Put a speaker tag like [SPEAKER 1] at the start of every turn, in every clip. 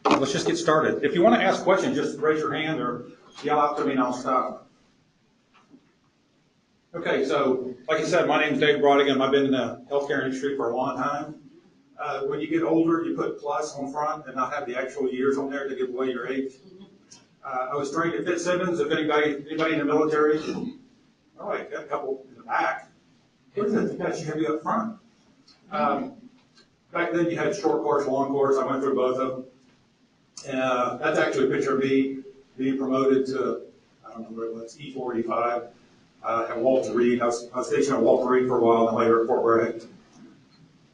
[SPEAKER 1] Let's just get started. If you want to ask questions, just raise your hand or yell out to me and I'll stop. Okay, so like I said, my name is Dave Braeutigam. I've been in the healthcare industry for a long time. When you get older, you put plus on front and not have the actual years on there to give away your age. I was trained at Fitzsimmons. If anybody in the military, all right, got a couple in the back. What is it? You should be up front. Back then, you had short course, long course. I went through both of them. That's actually a picture of me being promoted to, I don't know where it was, E4, E5 at Walter Reed. I was stationed at Walter Reed for a while and later at Fort Bragg.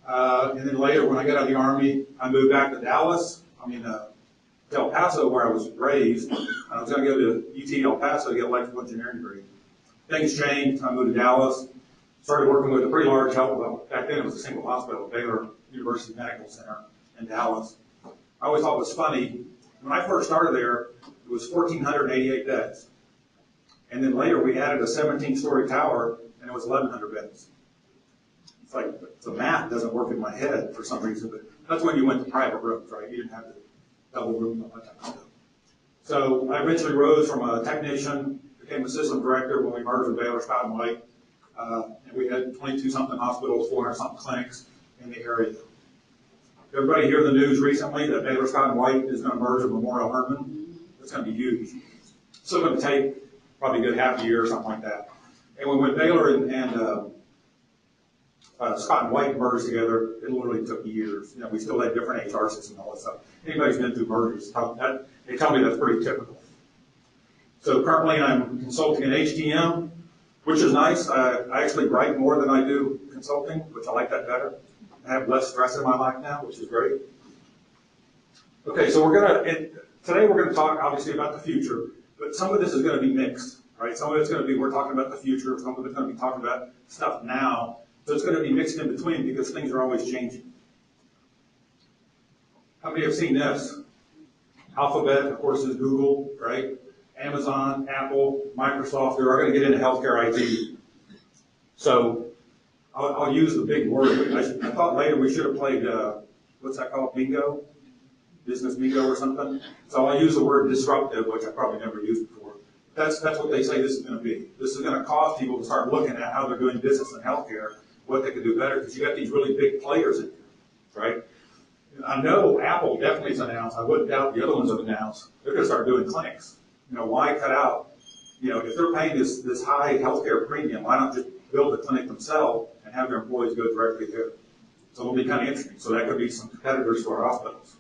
[SPEAKER 1] And then later, when I got out of the Army, I moved back to Dallas. To El Paso, where I was raised. I was going to go to UT El Paso to get an electrical engineering degree. Things changed. I moved to Dallas. Started working with a pretty large health, well, back then it was a single hospital, Baylor University Medical Center in Dallas. I always thought it was funny. When I first started there, it was 1,488 beds. And then later we added a 17-story tower, and it was 1,100 beds. It's like the math doesn't work in my head for some reason, but that's when you went to private rooms, right? You didn't have the double room, all that type of stuff. So I eventually rose from a technician, became assistant director when we merged with Baylor Scott & White. And we had 22-something hospitals, 400-something clinics in the area. Everybody hear the news recently that Baylor Scott & White is going to merge with Memorial Hermann? It's going to be huge. It's still going to take probably a good half a year or something like that. And when Baylor and Scott & White merged together, it literally took years. We still had different HR systems and all that stuff. Anybody's been through mergers, they tell me that's pretty typical. So currently I'm consulting in HTM, which is nice. I actually write more than I do consulting, which I like that better. I have less stress in my life now, which is great. Okay, so today we're going to talk obviously about the future, but some of this is going to be mixed, right? Some of it's going to be, we're talking about the future, some of it's going to be talking about stuff now. So it's going to be mixed in between because things are always changing. How many have seen this? Alphabet, of course, is Google, right? Amazon, Apple, Microsoft, they're all going to get into healthcare IT. So I'll use the big word. I thought later we should have played, what's that called, bingo? Business bingo or something. So I'll use the word disruptive, which I probably never used before. That's what they say this is going to be. This is going to cause people to start looking at how they're doing business in healthcare, what they can do better, because you got these really big players in here, right? I know Apple definitely has announced, I wouldn't doubt the other ones have announced, they're going to start doing clinics. Why cut out, if they're paying this high healthcare premium, why not just build a clinic themselves and have their employees go directly there? So it'll be kind of interesting. So that could be some competitors to our hospitals.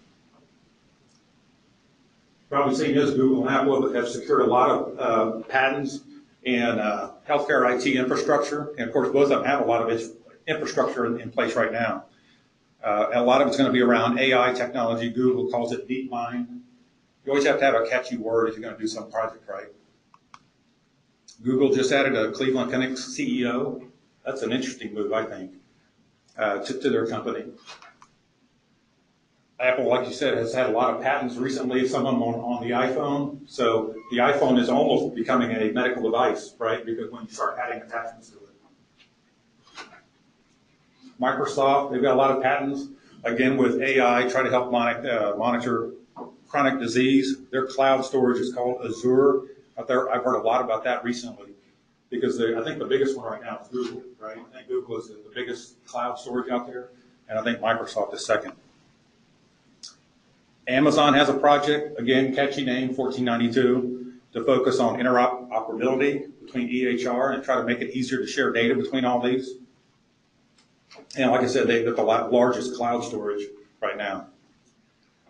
[SPEAKER 1] Probably seen this, Google and Apple have secured a lot of patents and healthcare IT infrastructure. And of course, both of them have a lot of infrastructure in place right now. And a lot of it's going to be around AI technology. Google calls it DeepMind. You always have to have a catchy word if you're going to do some project, right? Google just added a Cleveland Clinic's CEO. That's an interesting move, I think, to their company. Apple, like you said, has had a lot of patents recently, some of them on the iPhone. So the iPhone is almost becoming a medical device, right? Because when you start adding attachments to it. Microsoft, they've got a lot of patents, again, with AI, trying to help monitor chronic disease. Their cloud storage is called Azure. I've heard a lot about that recently because I think the biggest one right now is Google, right? I think Google is the biggest cloud storage out there, and I think Microsoft is second. Amazon has a project, again, catchy name, 1492, to focus on interoperability between EHR and try to make it easier to share data between all these. And like I said, they've got the largest cloud storage right now.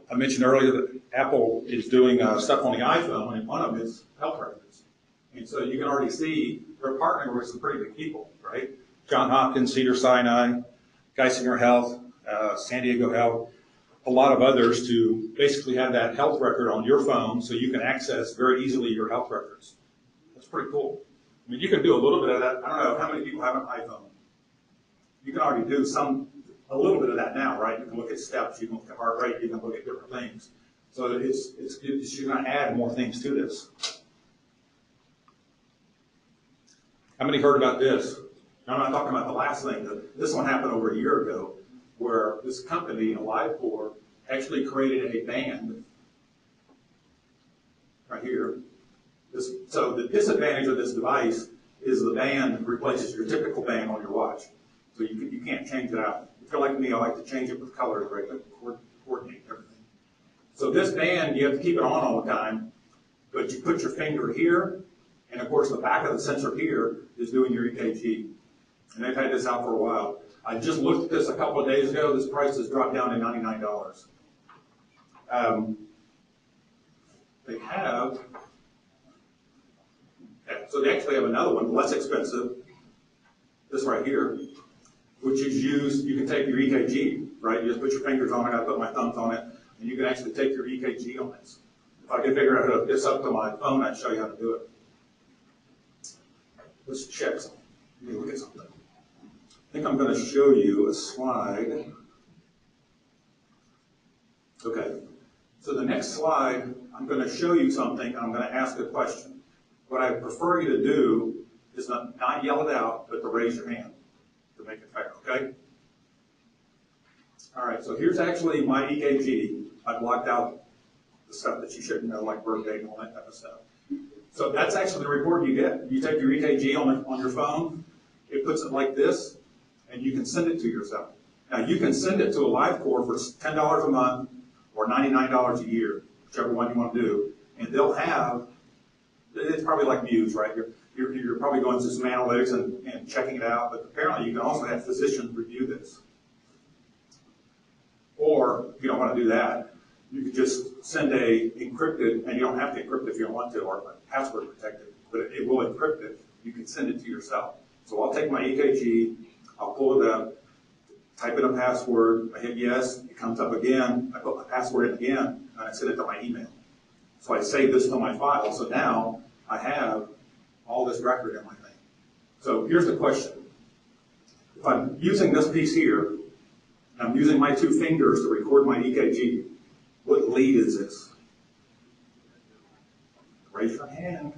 [SPEAKER 1] I mentioned earlier that Apple is doing stuff on the iPhone, and one of them is health records. And so you can already see they're partnering with some pretty big people, right? Johns Hopkins, Cedars-Sinai, Geisinger Health, San Diego Health, a lot of others to basically have that health record on your phone so you can access very easily your health records. That's pretty cool. I mean, you can do a little bit of that. I don't know how many people have an iPhone. You can already do a little bit of that now, right? You can look at steps, you can look at heart rate, you can look at different things. So it's good that you're going to add more things to this. How many heard about this? I'm not talking about the last thing. This one happened over a year ago, where this company, AliveCor, actually created a band right here. So the disadvantage of this device is the band replaces your typical band on your watch. So you can't change it out. If you're like me, I like to change it with colors, right? Like coordinate everything. So this band, you have to keep it on all the time, but you put your finger here, and of course the back of the sensor here is doing your EKG. And they've had this out for a while. I just looked at this a couple of days ago. This price has dropped down to $99. They have, so they actually have another one, less expensive, this right here, which is used, you can take your EKG, right? You just put your fingers on it, I put my thumbs on it, and you can actually take your EKG on this. If I can figure out how to hook this up to my phone, I'd show you how to do it. Let's check something. Let me look at something. I think I'm going to show you a slide. Okay, so the next slide, I'm going to show you something, and I'm going to ask a question. What I prefer you to do is not yell it out, but to raise your hand to make it fair, okay? All right, so here's actually my EKG. I blocked out the stuff that you shouldn't know, like birth date and all that type of stuff. So that's actually the report you get. You take your EKG on your phone, it puts it like this, and you can send it to yourself. Now, you can send it to a live core for $10 a month or $99 a year, whichever one you want to do, and they'll have, it's probably like Muse, right? You're probably going through some analytics and checking it out, but apparently you can also have physicians review this. Or, if you don't want to do that, you could just send a encrypted, and you don't have to encrypt if you don't want to, or password protected, but it will encrypt it. You can send it to yourself. So I'll take my EKG, I'll pull it up, type in a password, I hit yes, it comes up again, I put my password in again, and I send it to my email. So I save this to my file, so now I have all this record in my thing. So here's the question. If I'm using this piece here, and I'm using my two fingers to record my EKG, what lead is this? Raise your hand.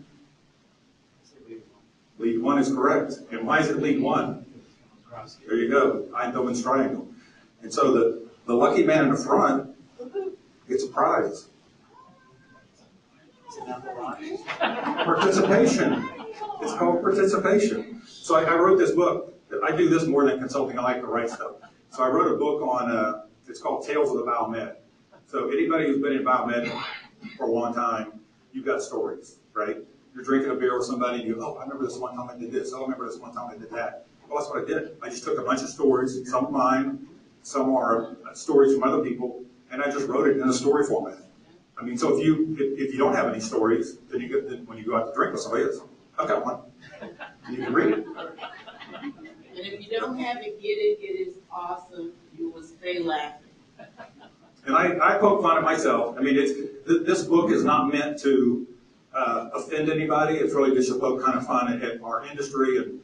[SPEAKER 1] Lead 1 is correct. And why is it lead 1? There you go, Eindhoven's triangle. And so the lucky man in the front gets a prize. Participation. It's called participation. So I wrote this book. I do this more than consulting. I like to write stuff. So I wrote a book on, it's called Tales of the Biomed. So anybody who's been in biomed for a long time, you've got stories, right? You're drinking a beer with somebody and you go, oh, I remember this one time I did this. Oh, I remember this one time I did that. Well, that's what I did. I just took a bunch of stories, some of mine, some are stories from other people, and I just wrote it in a story format. I mean, so if you don't have any stories, then when you go out to drink with somebody else, I've got one. You can read it.
[SPEAKER 2] And if you don't have it, get it. It is awesome. You will stay laughing.
[SPEAKER 1] And I poke fun at myself. I mean, this book is not meant to offend anybody. It's really just to poke kind of fun at our industry and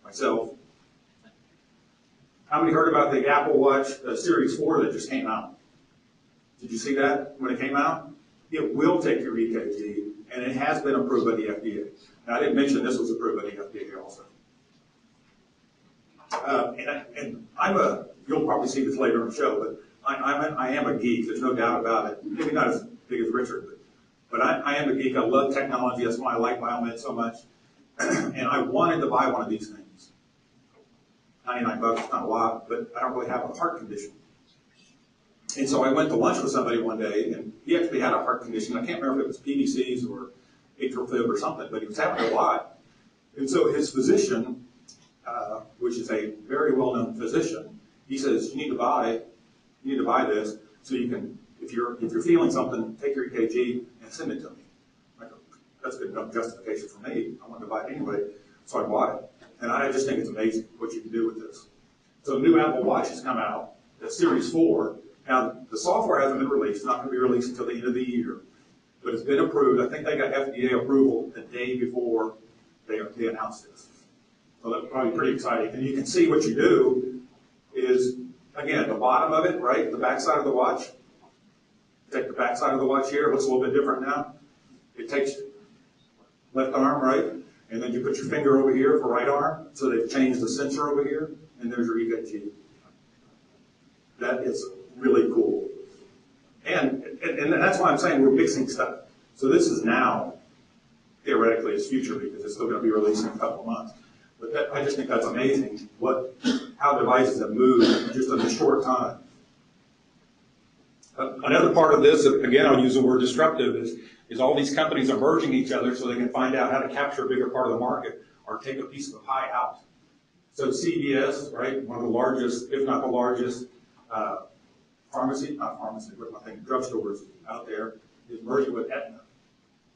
[SPEAKER 1] myself. How many heard about the Apple Watch Series 4 that just came out? Did you see that when it came out? It will take your EKG, and it has been approved by the FDA. Now, I didn't mention this was approved by the FDA also. And you'll probably see this later in the show, but I am a geek. There's no doubt about it. Maybe not as big as Richard, but I am a geek. I love technology. That's why I like biomed so much. And I wanted to buy one of these things. $99 is not a lot, but I don't really have a heart condition. And so I went to lunch with somebody one day, and he actually had a heart condition. I can't remember if it was PVCs or atrial fib or something, but he was having a lot. And so his physician, which is a very well-known physician, he says, you need to buy this so you can, if you're feeling something, take your EKG and send it to me. I go, that's good enough justification for me. I wanted to buy it anyway, so I bought it. And I just think it's amazing what you can do with this. So the new Apple Watch has come out, the Series 4. Now, the software hasn't been released. It's not going to be released until the end of the year. But it's been approved. I think they got FDA approval the day before they announced this. So that's probably pretty exciting. And you can see what you do is, again, the bottom of it, right, the back side of the watch. Take the back side of the watch here. It looks a little bit different now. It takes left arm, right? And then you put your finger over here for right arm. So they've changed the sensor over here. And there's your EKG. That is really cool. And that's why I'm saying we're mixing stuff. So this is now, theoretically, it's future because it's still going to be released in a couple of months. But I just think that's amazing how devices have moved just in a short time. Another part of this, again, I'll use the word disruptive, is all these companies are merging each other so they can find out how to capture a bigger part of the market or take a piece of the pie out. So CVS, right, one of the largest, if not the largest, drugstores out there, is merging with Aetna.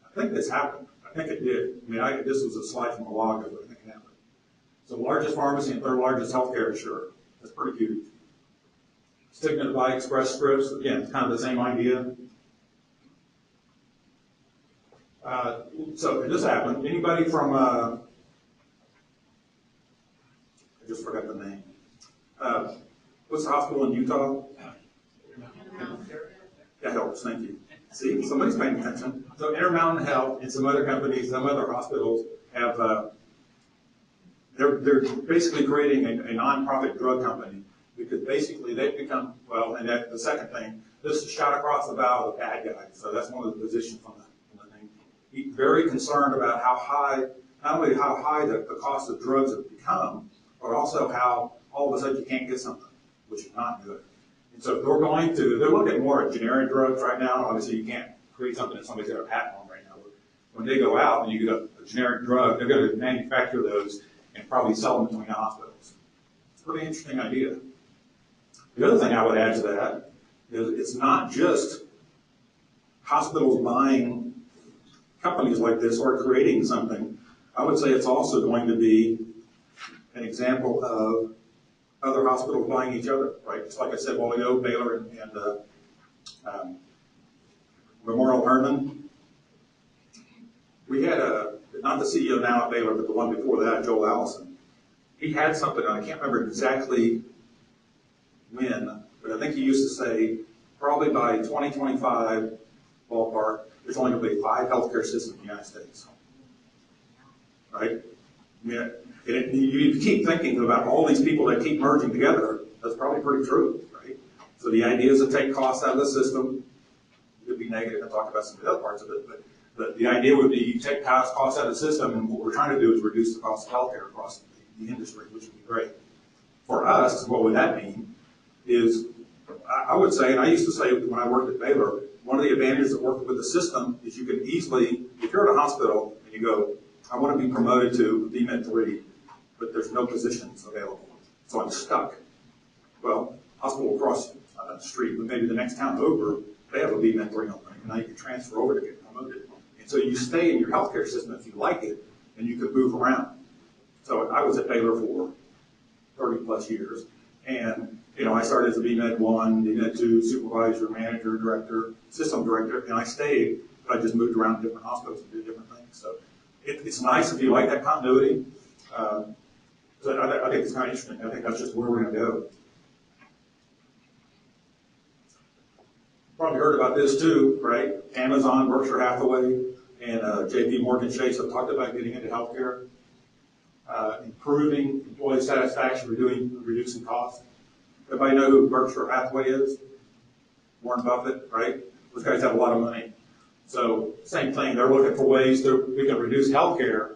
[SPEAKER 1] I think this happened. I think it did. I mean, this was a slide from a log of it. I think it happened. So largest pharmacy and third largest healthcare insurer. That's pretty huge. Cigna to buy Express Scripts. Again, it's kind of the same idea. So this happened. Anybody from, I just forgot the name. What's the hospital in Utah? That helps, thank you. See, somebody's paying attention. So Intermountain Health and some other companies, some other hospitals have, they're basically creating a nonprofit drug company because basically they've become, well, and that, the second thing, this is shot across the bow of the bad guys. So that's one of the positions from the thing. He's very concerned about how high, not only how high the cost of drugs have become, but also how all of a sudden you can't get something, which is not good. And so they're looking more at generic drugs right now. Obviously you can't create something that somebody's got a patent on right now. But when they go out and you get a generic drug, they're going to manufacture those and probably sell them between hospitals. It's a pretty interesting idea. The other thing I would add to that is it's not just hospitals buying companies like this or creating something. I would say it's also going to be an example of other hospitals buying each other, right? It's like I said a while ago, Baylor and Memorial Hermann. We had not the CEO now at Baylor, but the one before that, Joel Allison. He had something, I can't remember exactly when, but I think he used to say probably by 2025 ballpark, there's only going to be 5 healthcare systems in the United States, right? Yeah. You keep thinking about all these people that keep merging together. That's probably pretty true, right? So the idea is to take costs out of the system. It would be negative and talk about some of the other parts of it, but the idea would be you take costs out of the system, and what we're trying to do is reduce the cost of healthcare across the industry, which would be great. For us, what would that mean is, I would say, and I used to say when I worked at Baylor, one of the advantages of working with the system is you can easily, if you're at a hospital and you go, I want to be promoted to BMed 3, but there's no positions available, so I'm stuck. Well, hospital across the street, but maybe the next town over, they have a BMed 3 opening, and now you can transfer over to get promoted. And so you stay in your healthcare system if you like it, and you can move around. So I was at Baylor for 30 plus years, and I started as a BMed 1, BMed 2, supervisor, manager, director, system director, and I stayed, but I just moved around to different hospitals and did different things. So it's nice if you like that continuity. So I think it's kind of interesting. I think that's just where we're going to go. Probably heard about this too, right? Amazon, Berkshire Hathaway, and JP Morgan Chase have talked about getting into healthcare, improving employee satisfaction, reducing costs. Everybody know who Berkshire Hathaway is? Warren Buffett, right? Those guys have a lot of money. So same thing, they're looking for ways that we can reduce healthcare,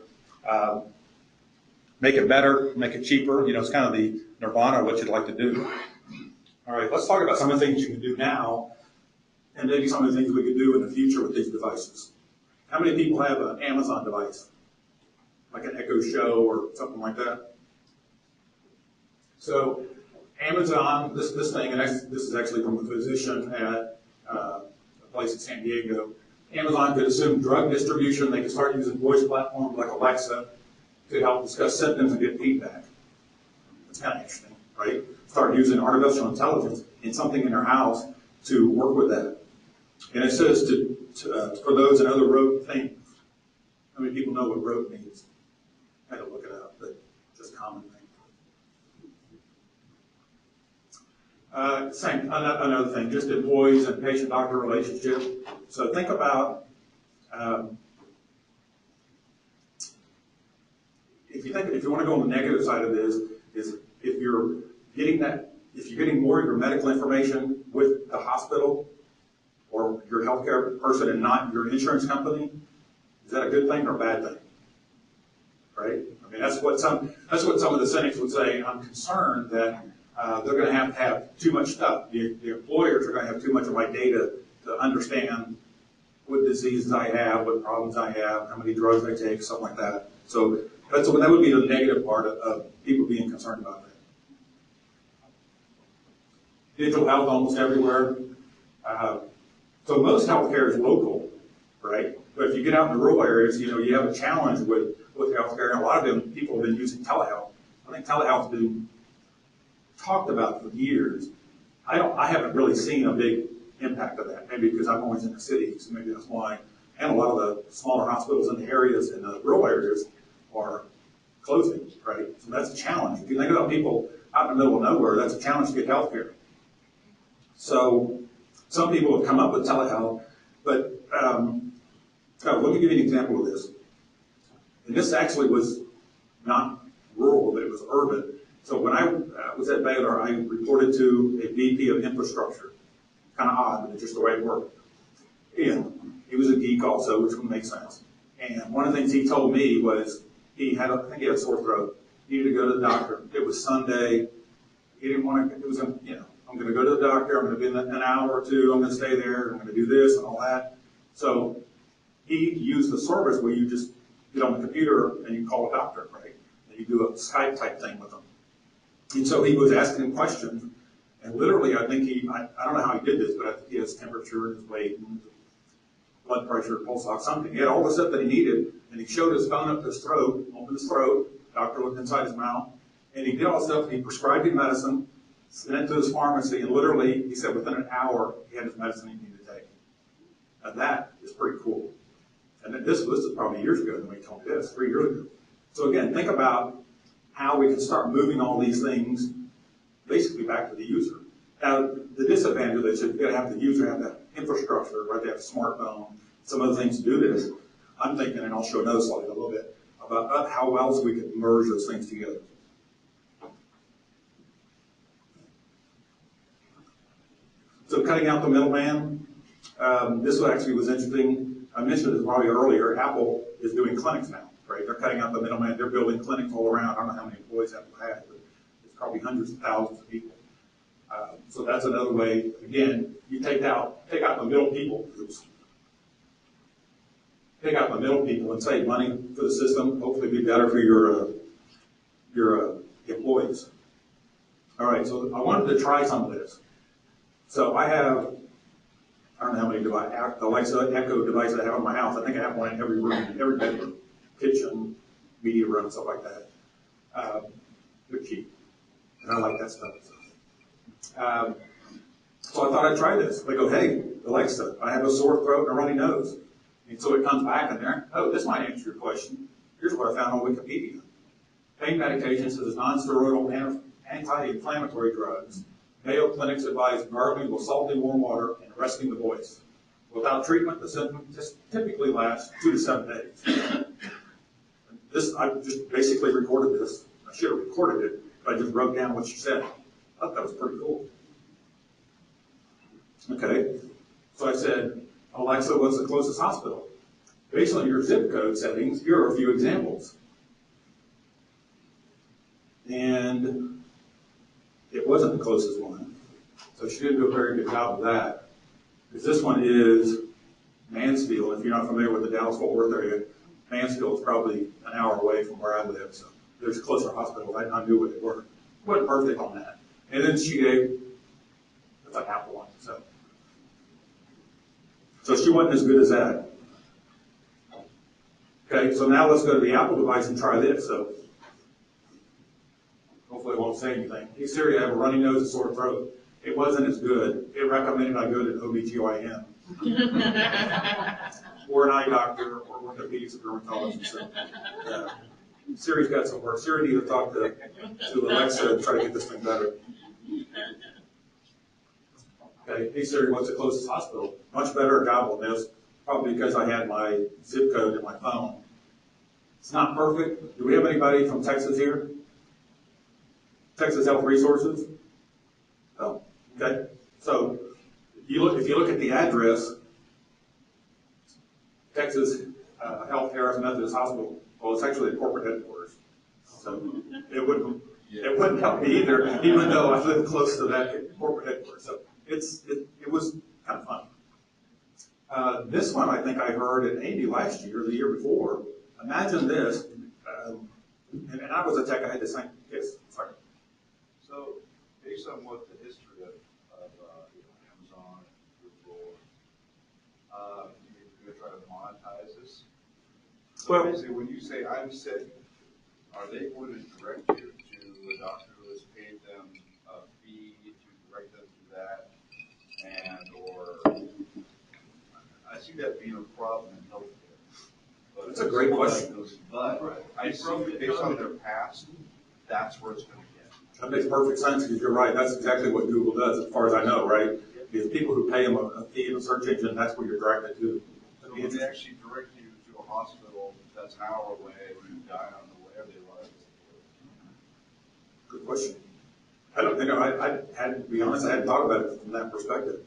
[SPEAKER 1] make it better, make it cheaper. It's kind of the nirvana of what you'd like to do. All right, let's talk about some of the things you can do now and maybe some of the things we could do in the future with these devices. How many people have an Amazon device? Like an Echo Show or something like that? So Amazon, this thing, and this is actually from a physician at a place in San Diego. Amazon could assume drug distribution. They could start using voice platforms like Alexa to help discuss symptoms and get feedback. It's kind of interesting, right? Start using artificial intelligence in something in their house to work with that. And it says for those and other rote things. How many people know what rote means? I had to look it up, but just common thing. Another thing, just employees and patient-doctor relationship. So think about if you want to go on the negative side of this, is if you're getting more of your medical information with the hospital, or you're a healthcare person and not your insurance company, is that a good thing or a bad thing? Right? I mean, that's what some of the cynics would say. I'm concerned that they're going to have too much stuff. The employers are going to have too much of my data to understand what diseases I have, what problems I have, how many drugs I take, something like that. So that would be the negative part of people being concerned about that. Digital health almost everywhere. So most healthcare is local, right? But if you get out in the rural areas, you have a challenge with healthcare, and a lot of them people have been using telehealth. I think telehealth's been talked about for years. I haven't really seen a big impact of that. Maybe because I'm always in the city, so maybe that's why. And a lot of the smaller hospitals in the areas, in the rural areas, are closing, right? So that's a challenge. If you think about people out in the middle of nowhere, that's a challenge to get healthcare. So some people have come up with telehealth, but let me give you an example of this. And this actually was not rural, but it was urban. So when I was at Baylor, I reported to a VP of infrastructure. Kind of odd, but it's just the way it worked. And he was a geek also, which would make sense. And one of the things he told me was I think he had a sore throat. He needed to go to the doctor. It was Sunday. He didn't want to, I'm going to go to the doctor. I'm going to be in an hour or two. I'm going to stay there. I'm going to do this and all that. So he used the service where you just get on the computer and you call a doctor, right? And you do a Skype type thing with them. And so he was asking him questions. And literally, I think I don't know how he did this, but I think he has temperature, his weight, and blood pressure, pulse ox, something. He had all the stuff that he needed, and he showed his phone up his throat, opened his throat, doctor looked inside his mouth, and he did all the stuff. He prescribed him medicine, sent it to his pharmacy, and literally, he said within an hour, he had his medicine he needed to take. Now that is pretty cool. And this was probably years ago when he told me this, 3 years ago. So again, think about how we can start moving all these things basically back to the user. Now, the disadvantage of this is you're going to have the user have that infrastructure, right? They have a smartphone, some other things to do this. I'm thinking, and I'll show another slide in a little bit, about how else we can merge those things together. So cutting out the middleman. This actually was interesting. I mentioned it probably earlier. Apple is doing clinics now, right? They're cutting out the middleman. They're building clinics all around. I don't know how many employees Apple has, but it's probably hundreds of thousands of people. So that's another way. Again, you take out the middle people. Take out the middle people and save money for the system. Hopefully, be better for your employees. All right. So I wanted to try some of this. So I don't know how many Alexa Echo devices I have in my house. I think I have one in every room, every bedroom, kitchen, media room, stuff like that. They're cheap, and I like that stuff. So I thought I'd try this. I go, hey, Alexa, I have a sore throat and a runny nose. And so it comes back in there. Oh, this might answer your question. Here's what I found on Wikipedia. Pain medications such as non-steroidal anti-inflammatory drugs. Mayo clinics advise gargling with salty warm water and resting the voice. Without treatment, the symptoms just typically last 2 to 7 days. I just basically recorded this. I should have recorded it, but I just wrote down what she said. I thought that was pretty cool. Okay, so I said, Alexa, what's the closest hospital? Based on your zip code settings, here are a few examples. And it wasn't the closest one. So she didn't do a very good job of that. Because this one is Mansfield. If you're not familiar with the Dallas-Fort Worth area, Mansfield is probably an hour away from where I live. So there's closer hospitals. I knew what they were. Wasn't perfect on that. And then she gave an Apple one. So she wasn't as good as that. Okay, so now let's go to the Apple device and try this. So hopefully it won't say anything. Hey Siri, I have a runny nose and sore throat. It wasn't as good. It recommended I go to an OBGYN. Or an eye doctor or orthopedics or dermatologist. So, Siri's got some work. Siri needs to talk to Alexa and try to get this thing better. Okay, hey Siri, what's the closest hospital? Much better job on this, probably because I had my zip code in my phone. It's not perfect. Do we have anybody from Texas here? Texas Health Resources? Oh, okay. So if you look at the address, Texas Health Harris Methodist Hospital, well, it's actually the corporate headquarters. So it wouldn't help me either, even though I live close to that corporate headquarters. So it was kind of fun. This one I think I heard at Amy last year, the year before. Imagine this, and I was a tech, I had the same, yes, sorry.
[SPEAKER 3] So based on what the history of Amazon and Google, you're going to try to monetize this? So
[SPEAKER 1] Well,
[SPEAKER 3] basically when you say I'm sick, are they going to direct you to a doctor who has paid them a fee to direct them to that? Or I see that being a problem in healthcare.
[SPEAKER 1] That's a great question.
[SPEAKER 3] But I see based on their past, that's where it's going to get.
[SPEAKER 1] That makes perfect sense because you're right. That's exactly what Google does, as far as I know, right? Because people who pay them a fee in a search engine, that's where you're directed to.
[SPEAKER 3] So when they actually direct you to a hospital that's an hour away, or you die on the way, they run.
[SPEAKER 1] Good question. I don't think I hadn't, to be honest, I hadn't thought about it from that perspective.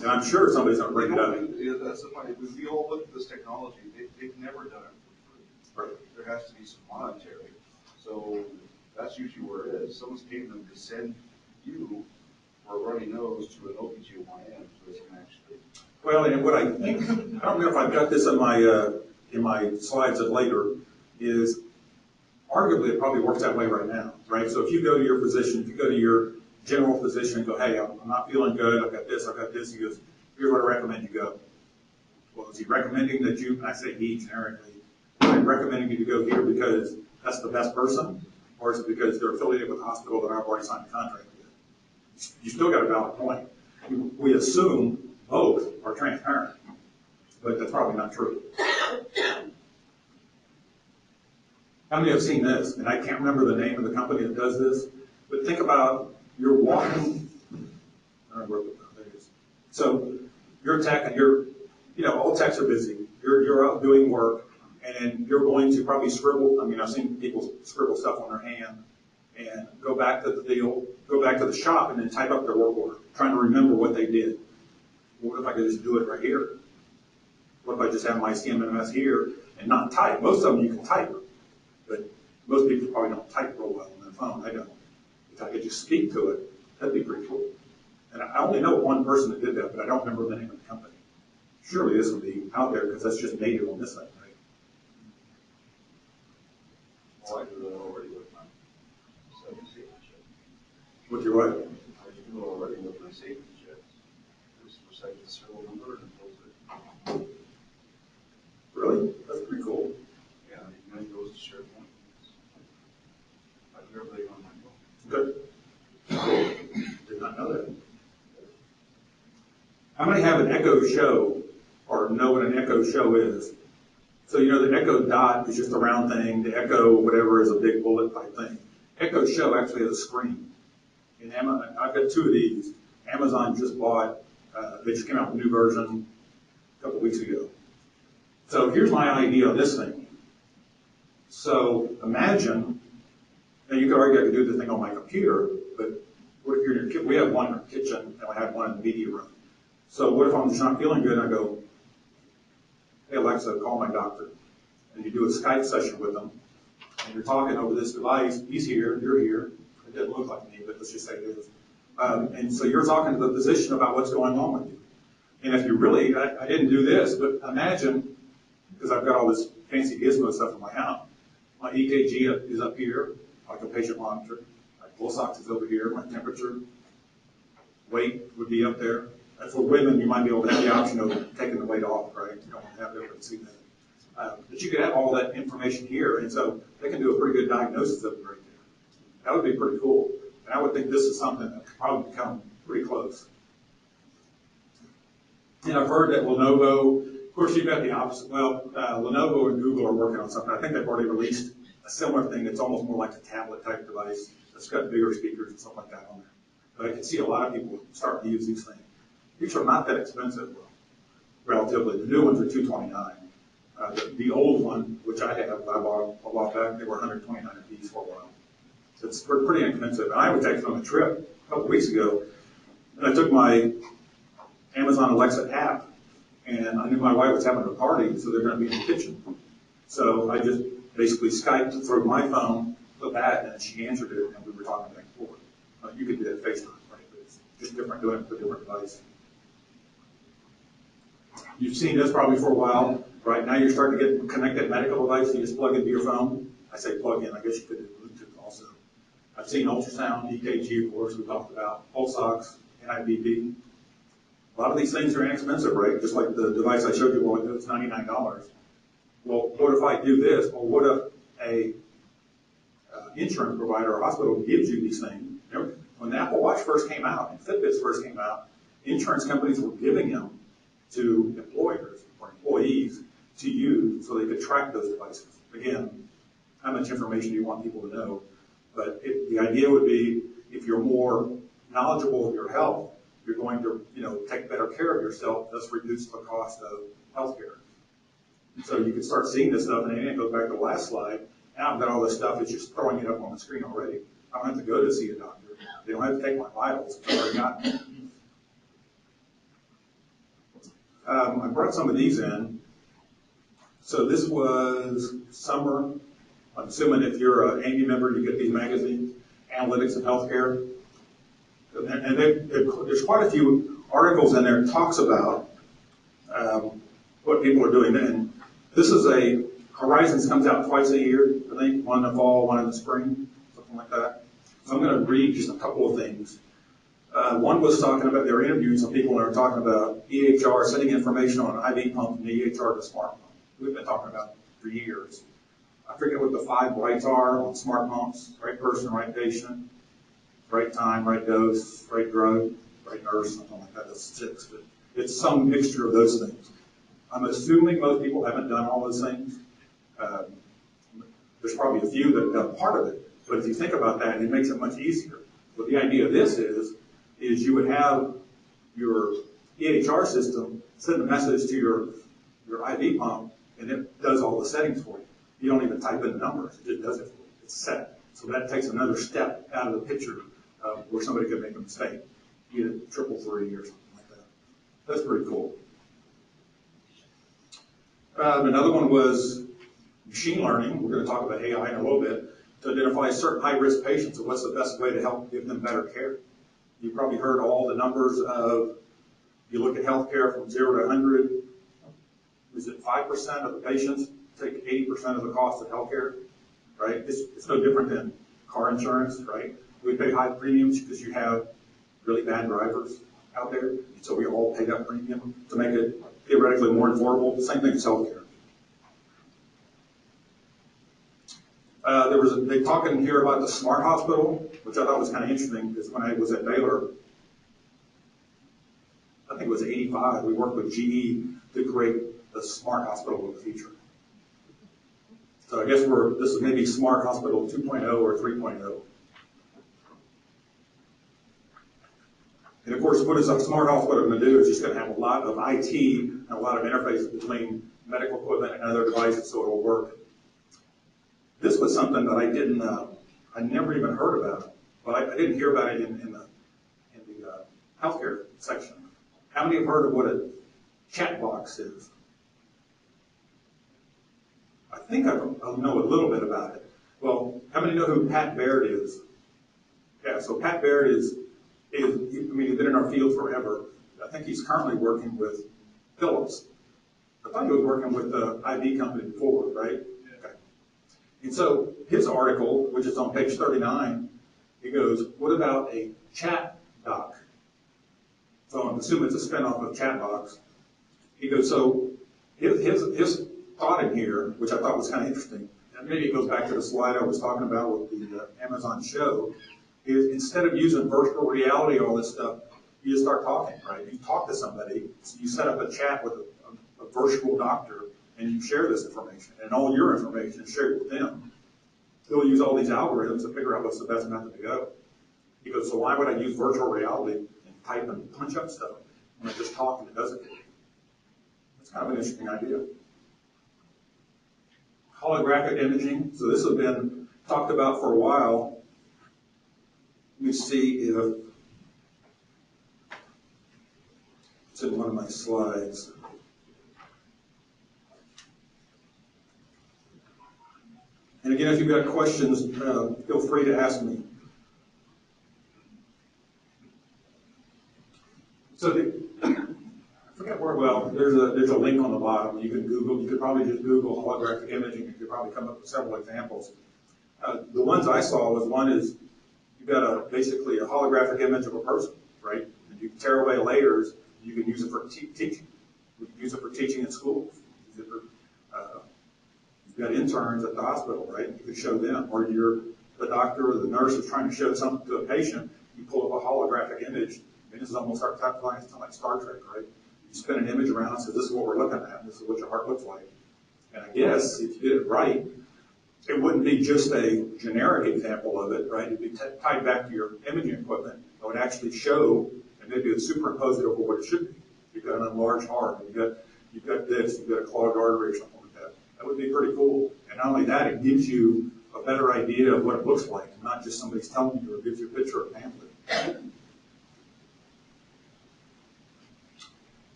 [SPEAKER 1] And I'm sure somebody's going to bring it up.
[SPEAKER 3] That's the funny. We all look at this technology. They've never done it for free.
[SPEAKER 1] Right.
[SPEAKER 3] There has to be some monetary. So that's usually where it is. Someone's paying them to send you for a runny nose to an OBGYN so they can actually.
[SPEAKER 1] Well, and what I think, I don't know if I've got this in my slides later, is arguably it probably works that way right now, right? So if you go to your physician, if you go to your general physician and go, hey, I'm not feeling good, I've got this, he goes, here's what I recommend you go. Well, is he recommending that you, and I say he generically, is he recommending you to go here because that's the best person, or is it because they're affiliated with a hospital that I've already signed a contract with? You still got a valid point. We assume both are transparent, but that's probably not true. How many have seen this? And I can't remember the name of the company that does this, but think about you're walking, I don't know where it is. So you're tech and all techs are busy. You're out doing work and you're going to probably scribble. I mean, I've seen people scribble stuff on their hand and go back to the shop and then type up their work order, trying to remember what they did. What if I could just do it right here? What if I just have my CMMS here and not type? Most of them you can type, but most people probably don't type real well on their phone. I don't. If I could just speak to it, that'd be pretty cool. And I only know one person that did that, but I don't remember the name of the company. Surely this would be out there because that's just native on this thing, right?
[SPEAKER 3] Well, I do that already with my safety check.
[SPEAKER 1] With your what?
[SPEAKER 3] I do it already with my safety checks. Just recite the serial number and close it.
[SPEAKER 1] Really? That's pretty cool.
[SPEAKER 3] Yeah, and then it goes to SharePoint. I do everything on my phone.
[SPEAKER 1] Good. Did not know that. How many have an Echo Show or know what an Echo Show is? So the Echo Dot is just a round thing. The Echo whatever is a big bullet type thing. Echo Show actually has a screen. In Amazon, I've got two of these. Amazon just bought, they just came out with a new version a couple weeks ago. So here's my idea on this thing. So imagine, now you could argue I could do this thing on my computer, but what if you're in your, we have one in our kitchen and I have one in the media room. So what if I'm just not feeling good and I go, hey Alexa, call my doctor. And you do a Skype session with them and you're talking over this device, he's here, you're here. It doesn't look like me, but let's just say it is. And so you're talking to the physician about what's going on with you. And if you really, I didn't do this, but imagine, because I've got all this fancy gizmo stuff in my house, my EKG is up here, like a patient monitor. My pulse ox is over here, my temperature, weight would be up there. And for women, you might be able to have the option of taking the weight off, right? You don't want to have everybody see that. But you could have all that information here, and so they can do a pretty good diagnosis of it right there. That would be pretty cool. And I would think this is something that could probably become pretty close. And I've heard that Lenovo, of course you've got the opposite. Well, Lenovo and Google are working on something. I think they've already released a similar thing that's almost more like a tablet type device that's got bigger speakers and stuff like that on there. But I can see a lot of people starting to use these things. These are not that expensive, relatively. The new ones are $229. The old one, which I have, I bought a while back, they were $129 a piece for a while. So it's pretty inexpensive. And I was actually on a trip a couple weeks ago, and I took my Amazon Alexa app, and I knew my wife was having a party, so they're going to be in the kitchen. So I just basically Skyped through my phone with that, and she answered it, and we were talking back and forth. You could do that FaceTime, right? But it's just different doing it with a different device. You've seen this probably for a while. Right now you're starting to get connected medical device. You just plug into your phone. I say plug in. I guess you could do Bluetooth also. I've seen ultrasound, EKG, of course, we talked about, pulse ox, NIBP. A lot of these things are inexpensive, right? Just like the device I showed you a while ago, it's $99. Well, what if I do this? Or what if a insurance provider or hospital gives you these things? You know, when the Apple Watch first came out and Fitbits first came out, insurance companies were giving them to employers or employees to use so they could track those devices. Again, how much information do you want people to know? But the idea would be if you're more knowledgeable of your health, you're going to take better care of yourself, thus reduce the cost of healthcare. So you can start seeing this stuff, and then it goes back to the last slide. Now I've got all this stuff, it's just throwing it up on the screen already. I don't have to go to see a doctor. They don't have to take my vitals, I've already got them. I brought some of these in. So this was summer. I'm assuming if you're an AIME member, you get these magazines, Analytics of Healthcare. And there's quite a few articles in there that talks about what people are doing. And this is Horizons comes out twice a year, I think, one in the fall, one in the spring, something like that. So I'm going to read just a couple of things. One was talking about, they were interviewing some people and they were talking about EHR, sending information on an IV pump from the EHR to smart pump. We've been talking about it for years. I forget what the 5 rights are on smart pumps: right person, right patient, right time, right dose, right drug, right nurse, something like that. That's 6, but it's some mixture of those things. I'm assuming most people haven't done all those things. There's probably a few that have done part of it, but if you think about that, it makes it much easier. But the idea of this is you would have your EHR system send a message to your IV pump, and it does all the settings for you. You don't even type in the numbers, it just does it for you. It's set. So that takes another step out of the picture of where somebody could make a mistake, either 333 or something like that. That's pretty cool. Another one was machine learning. We're going to talk about AI in a little bit, to identify certain high-risk patients and what's the best way to help give them better care. You've probably heard all the numbers of, you look at healthcare from 0 to 100, is it 5% of the patients take 80% of the cost of healthcare, right? It's no different than car insurance, right? We pay high premiums because you have really bad drivers out there, so we all pay that premium to make it theoretically more affordable. Same thing as healthcare. They talking here about the smart hospital, which I thought was kind of interesting because when I was at Baylor, I think it was 85, we worked with GE to create the smart hospital of the future. So I guess this is maybe smart hospital 2.0 or 3.0. And of course, what is a smart hospital going to do is just going to have a lot of IT and a lot of interfaces between medical equipment and other devices so it'll work. This was something that I never even heard about, but I didn't hear about it in the healthcare section. How many have heard of what a chat box is? I think I know a little bit about it. Well, how many know who Pat Baird is? Yeah, so Pat Baird he's been in our field forever. I think he's currently working with Philips. I thought he was working with the IV company before, right? And so his article, which is on page 39, he goes, what about a chat doc? So I'm assuming it's a spinoff of Chatbox. He goes, so his thought in here, which I thought was kind of interesting, and maybe it goes back to the slide I was talking about with the Amazon show, is instead of using virtual reality or all this stuff, you just start talking, right? You talk to somebody, so you set up a chat with a virtual doctor, and you share this information, and all your information is shared with them. They'll use all these algorithms to figure out what's the best method to go. He goes, so why would I use virtual reality and type and punch up stuff when I just talk and it does it? That's kind of an interesting idea. Holographic imaging. So this has been talked about for a while. Let me see if It's in one of my slides. And again, if you've got questions, feel free to ask me. So I forget where, well, there's a link on the bottom. You can Google, you could probably just Google holographic imaging. You could probably come up with several examples. The ones I saw was one is you've got basically a holographic image of a person, right? And you can tear away layers. You can use it for teaching. You can use it for teaching in schools. Use it for, you've got interns at the hospital, right? You can show them. Or the doctor or the nurse is trying to show something to a patient. You pull up a holographic image. I mean, this is almost our type of line. It's like Star Trek, right? You spin an image around and say, this is what we're looking at. This is what your heart looks like. And I guess if you did it right, it wouldn't be just a generic example of it, right? It'd be tied back to your imaging equipment. It would actually show, and maybe it's superimposed over what it should be. You've got an enlarged heart, you've got this, you've got a clogged artery or something like that. That would be pretty cool. And not only that, it gives you a better idea of what it looks like, not just somebody's telling you or gives you a picture of a pamphlet.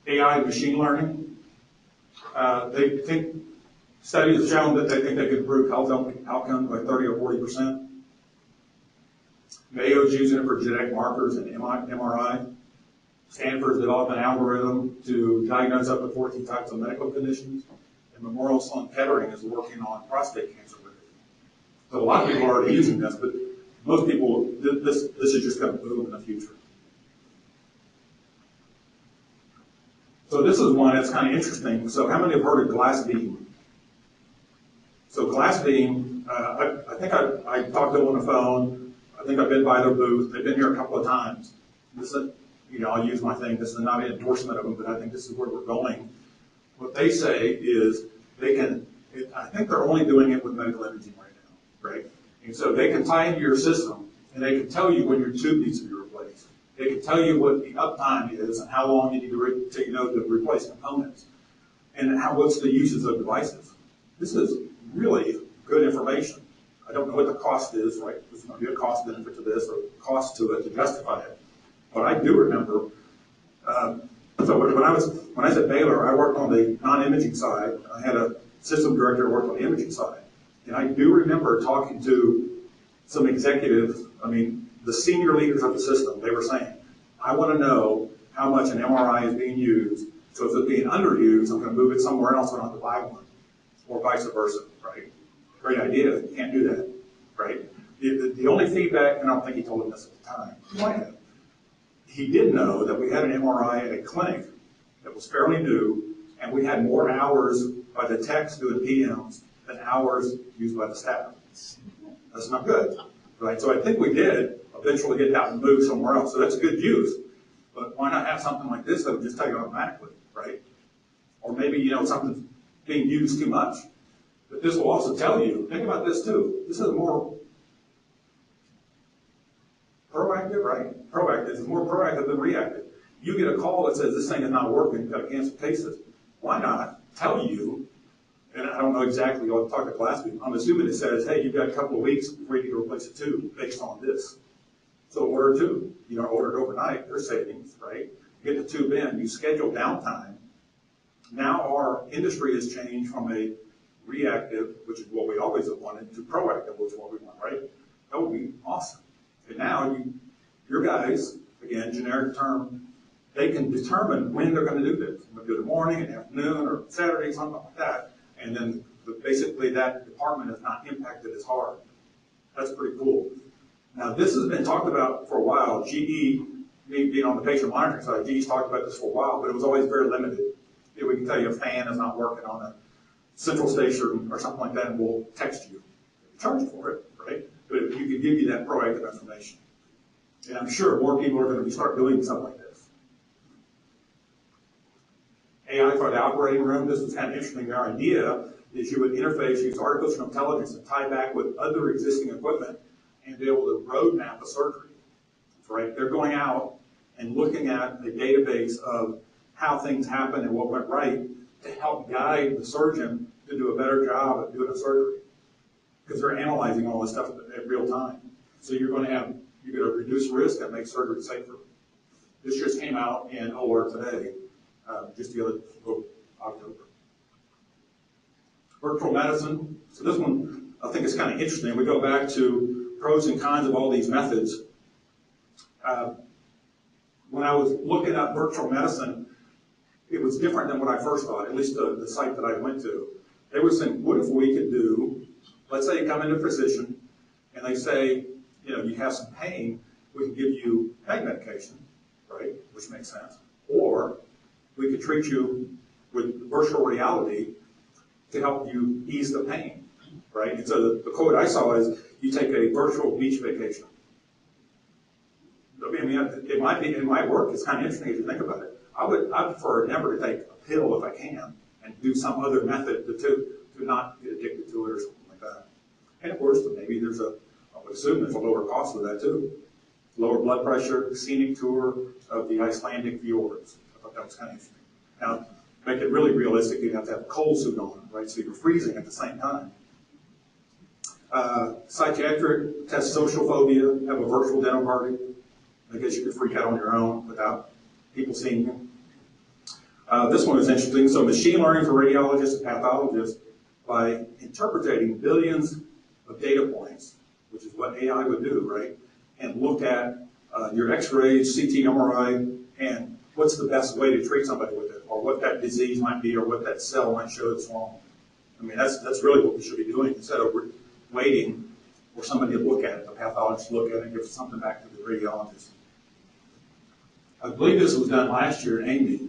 [SPEAKER 1] AI and machine learning. They think studies have shown that they think they could improve health outcomes by 30 or 40%. Mayo's using it for genetic markers and MRI. Stanford's developed an algorithm to diagnose up to 14 types of medical conditions. And Memorial Sloan Kettering is working on prostate cancer with it. So a lot of people are already using this, but most people, this is just going to boom in the future. So this is one that's kind of interesting. So how many have heard of glass beam? So glass beam, I think I talked to them on the phone. I think I've been by their booth. They've been here a couple of times. This is, I'll use my thing. This is not an endorsement of them, but I think this is where we're going. What they say is they can, I think they're only doing it with medical imaging right now, right? And so they can tie into your system, and they can tell you when your tube needs to be replaced. They can tell you what the uptime is and how long you need to replace components, and what's the uses of devices. This is really good information. I don't know what the cost is, right? There's going to be a cost benefit to this or cost to it to justify it. But I do remember, so when I was at Baylor, I worked on the non-imaging side. I had a system director who worked on the imaging side. And I do remember talking to some executives, the senior leaders of the system. They were saying, I want to know how much an MRI is being used. So if it's being underused, I'm going to move it somewhere else. I don't have to buy one, or vice versa, right? Great idea. You can't do that, right? The only feedback, and I don't think he told him this at the time, he might have. He did know that we had an MRI at a clinic that was fairly new, and we had more hours by the techs doing PMs than hours used by the staff. That's not good, right? So I think we did eventually get that and move somewhere else. So that's good use. But why not have something like this that would just tell you automatically, right? Or maybe, something's being used too much. But this will also tell you, think about this too. This is more proactive, right? Proactive. It's more proactive than reactive. You get a call that says this thing is not working, you've got to cancel cases. Why not tell you, and I don't know exactly, I'll talk to class people, I'm assuming it says, hey, you've got a couple of weeks before you need to replace a tube based on this. So order a tube. You don't order it overnight, there's savings, right? You get the tube in, you schedule downtime. Now our industry has changed from a reactive, which is what we always have wanted, to proactive, which is what we want, right? That would be awesome. And now your guys, again, generic term, they can determine when they're going to do this. They're going to do it in the morning, in the afternoon, or Saturday, something like that. And then basically that department is not impacted as hard. That's pretty cool. Now this has been talked about for a while. GE, me being on the patient monitoring side, GE's talked about this for a while, but it was always very limited. We can tell you a fan is not working on a central station or something like that, and we'll text you. Charge for it, right? But you can give you that proactive information. And I'm sure more people are going to start doing something like this. AI for the operating room, this was kind of interesting. Their idea is you would interface, use artificial intelligence and tie back with other existing equipment and be able to roadmap a surgery. Right? They're going out and looking at a database of how things happen and what went right to help guide the surgeon to do a better job at doing a surgery. Because they're analyzing all this stuff at real time. So you're going to reduce risk and make surgery safer. This just came out in OR today. just the other October. Virtual medicine. So this one I think is kind of interesting. We go back to pros and cons of all these methods. When I was looking at virtual medicine, it was different than what I first thought, at least the site that I went to. They were saying, what if we could do, let's say you come into a physician and they say, you know, you have some pain, we can give you pain medication, right, which makes sense. Or we could treat you with virtual reality to help you ease the pain, right? And so the quote I saw is, you take a virtual beach vacation. I mean, it might work. It's kind of interesting if you think about it. I prefer never to take a pill if I can and do some other method to not get addicted to it or something like that. And of course, maybe I would assume there's a lower cost of that too. Lower blood pressure, scenic tour of the Icelandic fjords. I thought that was kind of interesting. Now, make it really realistic, you'd have to have a cold suit on, right? So you're freezing at the same time. Psychiatric, test social phobia, have a virtual dental party. I guess you could freak out on your own without people seeing you. This one is interesting. So machine learning for radiologists and pathologists, by interpreting billions of data points, which is what AI would do, right? And look at your x-rays, CT, MRI, and what's the best way to treat somebody with it, or what that disease might be, or what that cell might show that's wrong. I mean, that's really what we should be doing, instead of waiting for somebody to look at it, the pathologist look at it and give something back to the radiologist. I believe this was done last year in Amy.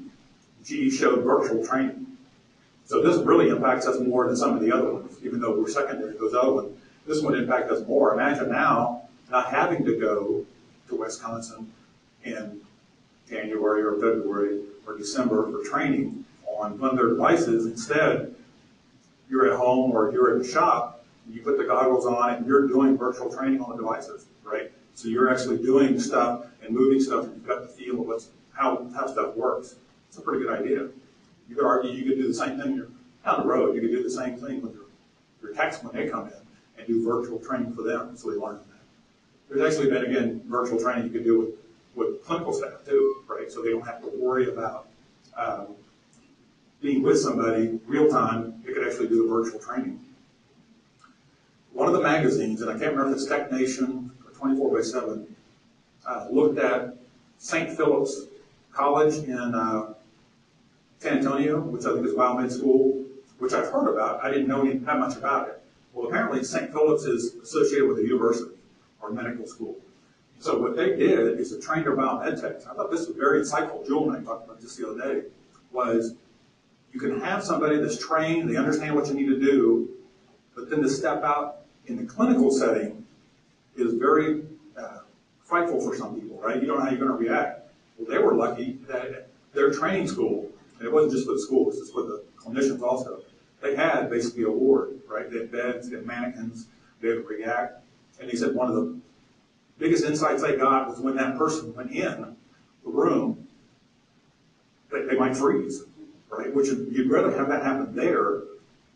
[SPEAKER 1] GE showed virtual training. So this really impacts us more than some of the other ones, even though we're secondary to those other ones. This one impacts us more. Imagine now not having to go to Wisconsin in January or February or December for training on one of their devices. Instead, you're at home or you're in the shop, and you put the goggles on and you're doing virtual training on the devices, right? So you're actually doing stuff and moving stuff, and you've got the feel of how stuff works. It's a pretty good idea. You could argue you could do the same thing. You're down the road. You could do the same thing with your techs when they come in and do virtual training for them, so they learn that. There's actually been, again, virtual training you could do with clinical staff too, right? So they don't have to worry about being with somebody real time. They could actually do the virtual training. One of the magazines, and I can't remember if it's Tech Nation or 24/7, looked at St. Philip's College in San Antonio, which I think is biomed school, which I've heard about. I didn't know that much about it. Well, apparently St. Philip's is associated with a university or medical school. So what they did is to train their biomed techs. I thought this was very insightful. Jewel and I talked about this the other day, was you can have somebody that's trained, they understand what you need to do, but then to step out in the clinical setting is very frightful for some people, right? You don't know how you're going to react. Well, they were lucky that their training school, and it wasn't just for the schools, it's for the clinicians also, they had basically a ward, right? They had beds, they had mannequins, they had React, and he said one of the biggest insights they got was when that person went in the room, they might freeze, right? Which you'd rather have that happen there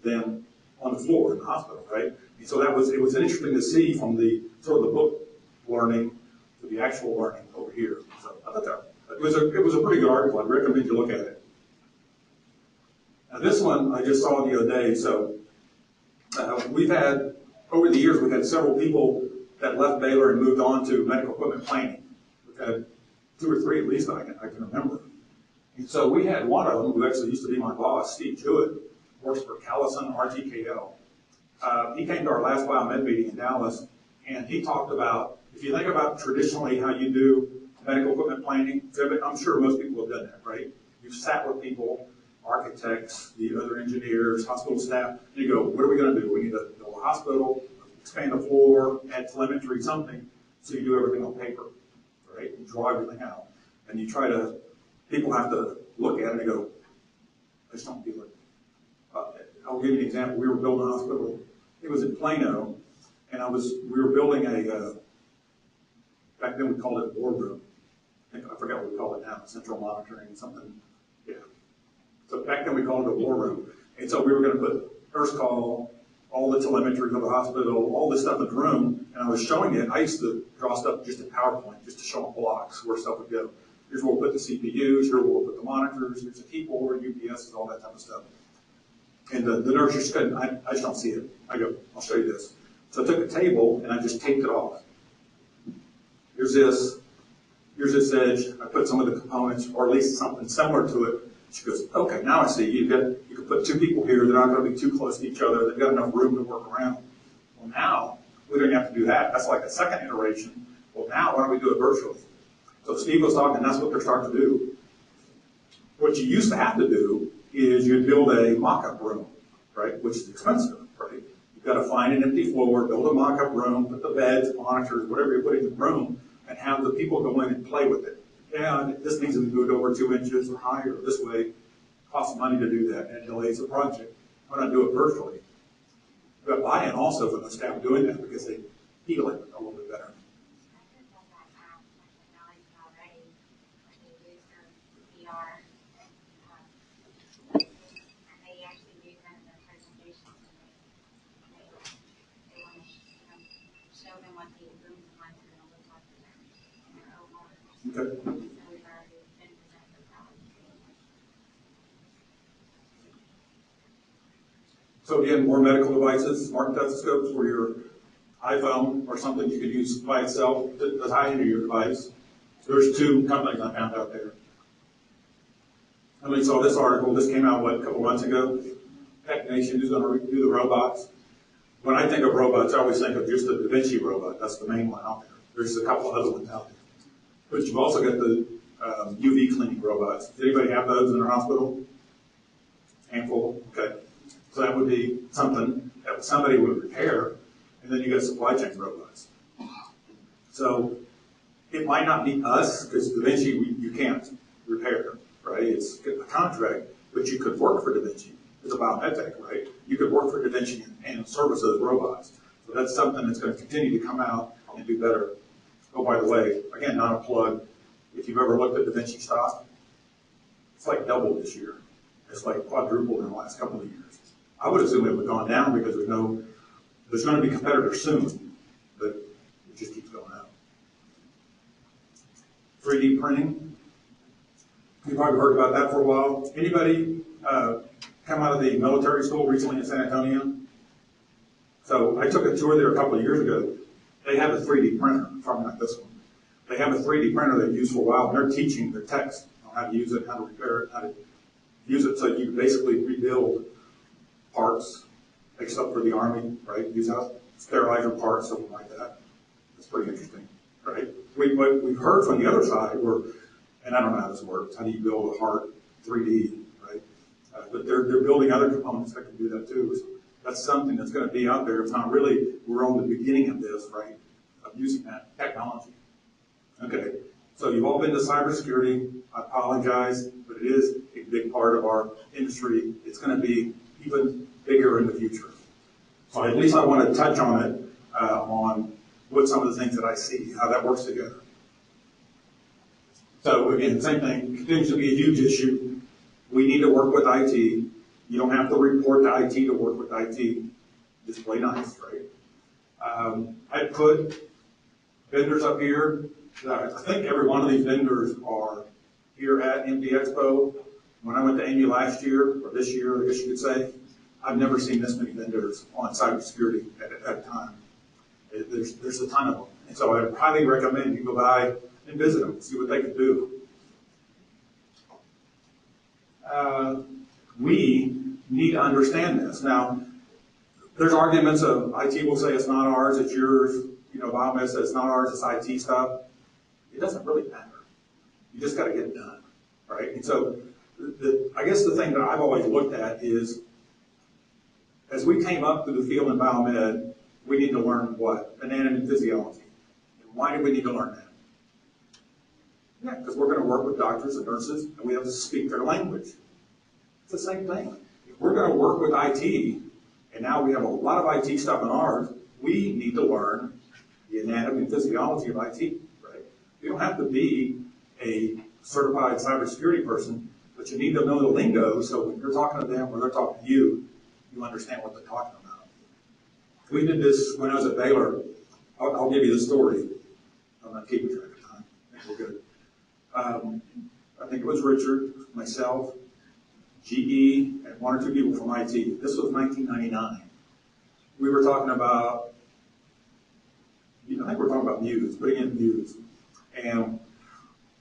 [SPEAKER 1] than on the floor in the hospital, right? And so it was interesting to see from the sort of the book learning to the actual learning over here. So I thought that it was a pretty good article. I'd recommend you look at it. Now this one I just saw the other day. So we've had, over the years, we've had several people that left Baylor and moved on to medical equipment planning. We've had 2 or 3 at least that I can remember. And so we had one of them who actually used to be my boss, Steve Jewett, works for Callison RTKL. He came to our last biomed meeting in Dallas, and he talked about, if you think about traditionally how you do medical equipment planning, I'm sure most people have done that, right? You've sat with people, architects, the other engineers, hospital staff, and you go, what are we going to do? We need to build a hospital, expand the floor, add telemetry, something, so you do everything on paper, right? You draw everything out. And you try to, people have to look at it and go, I just don't do it. I'll give you an example. We were building a hospital. It was in Plano, and we were building back then we called it a boardroom. I forget what we call it now, central monitoring, something, yeah. So back then we called it a boardroom. And so we were going to put first call, all the telemetry for the hospital, all this stuff in the room, and I was showing it. I used to draw stuff just in PowerPoint, just to show them blocks where stuff would go. Here's where we'll put the CPUs, here we'll put the monitors, here's a keyboard, UPSs, all that type of stuff. And the nurse just couldn't, I just don't see it. I go, I'll show you this. So I took a table and I just taped it off. Here's this edge. I put some of the components, or at least something similar to it. She goes, okay, now I see. You can put two people here. They're not going to be too close to each other. They've got enough room to work around. Well, now we don't have to do that. That's like a second iteration. Well, now why don't we do it virtually? So Steve was talking, that's what they're starting to do. What you used to have to do is you'd build a mock-up room, right, which is expensive, right? You've got to find an empty floor, build a mock-up room, put the beds, monitors, whatever you're putting in the room, and have the people go in and play with it. And this needs to be moved over 2 inches or higher. This way, it costs money to do that, and it delays the project. Why not do it virtually? But buy-in also from the staff doing that because they feel it a little bit better. Okay. So again, more medical devices, smart stethoscopes for your iPhone or something you could use by itself to tie into your device. There's two companies I found out there. I mean, saw this article. This came out, a couple months ago. Tech Nation is going to do the robots. When I think of robots, I always think of just the Da Vinci robot. That's the main one out there. There's a couple other ones out there. But you've also got the UV cleaning robots. Does anybody have those in their hospital? Handful? Okay. So that would be something that somebody would repair, and then you got supply chain robots. So it might not be us, because Da Vinci you can't repair, right? It's a contract, but you could work for Da Vinci. It's a biomedic, right? You could work for Da Vinci and service those robots. So that's something that's going to continue to come out and do better. Oh, by the way, again, not a plug. If you've ever looked at Da Vinci stock, it's like doubled this year. It's like quadrupled in the last couple of years. I would assume it would have gone down because there's going to be competitors soon, but it just keeps going up. 3D printing. You've probably heard about that for a while. Anybody come out of the military school recently in San Antonio? So I took a tour there a couple of years ago. They have a 3D printer, probably not this one. They have a 3D printer they've used for a while, and they're teaching their techs on how to use it, how to repair it, how to use it so you basically rebuild parts, except for the Army, right? Use out sterilizer parts, something like that. That's pretty interesting, right? What we've heard from the other side and I don't know how this works, how do you build a heart 3D, right? But they're building other components that can do that too. So that's something that's going to be out there. It's not really, we're on the beginning of this, right? Of using that technology. Okay, so you've all been to cybersecurity. I apologize, but it is a big part of our industry. It's going to be even bigger in the future. So at least I want to touch on it, on what some of the things that I see, how that works together. So again, same thing, continues to be a huge issue. We need to work with IT. You don't have to report to IT to work with IT. Just play nice, right? I put vendors up here. I think every one of these vendors are here at MD Expo. When I went to Amy last year, or this year, I guess you could say, I've never seen this many vendors on cybersecurity at a time. There's a ton of them. And so I highly recommend you go by and visit them, see what they can do. We need to understand this. Now, there's arguments of IT will say it's not ours, it's yours. You know, biomed says it's not ours, it's IT stuff. It doesn't really matter. You just got to get it done, right? And so, I guess the thing that I've always looked at is, as we came up through the field in biomed, we need to learn what? Anatomy and physiology. And why do we need to learn that? Yeah, because we're going to work with doctors and nurses, and we have to speak their language. It's the same thing. If we're going to work with IT, and now we have a lot of IT stuff in ours, we need to learn the anatomy and physiology of IT, right? You don't have to be a certified cybersecurity person, but you need to know the lingo so when you're talking to them or they're talking to you, you understand what they're talking about. We did this when I was at Baylor. I'll give you the story. I'm not keeping track of time. I think we're good. I think it was Richard, myself, GE, and one or two people from IT. This was 1999. We were talking about, I think we were talking about Muse, putting in Muse. And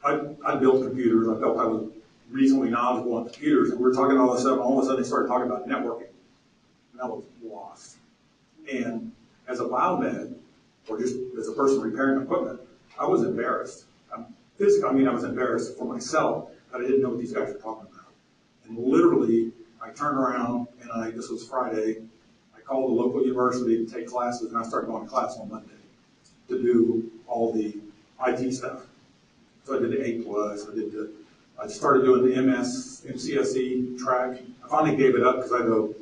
[SPEAKER 1] I built computers. I felt I was reasonably knowledgeable on computers. And we were talking all of a sudden they started talking about networking. And I was lost. And as a biomed, or just as a person repairing equipment, I was embarrassed. Physically, I was embarrassed for myself that I didn't know what these guys were talking about. And literally, I turned around and this was Friday, I called the local university to take classes, and I started going to class on Monday to do all the IT stuff. So I did the A+, I started doing the MCSE track. I finally gave it up because I go,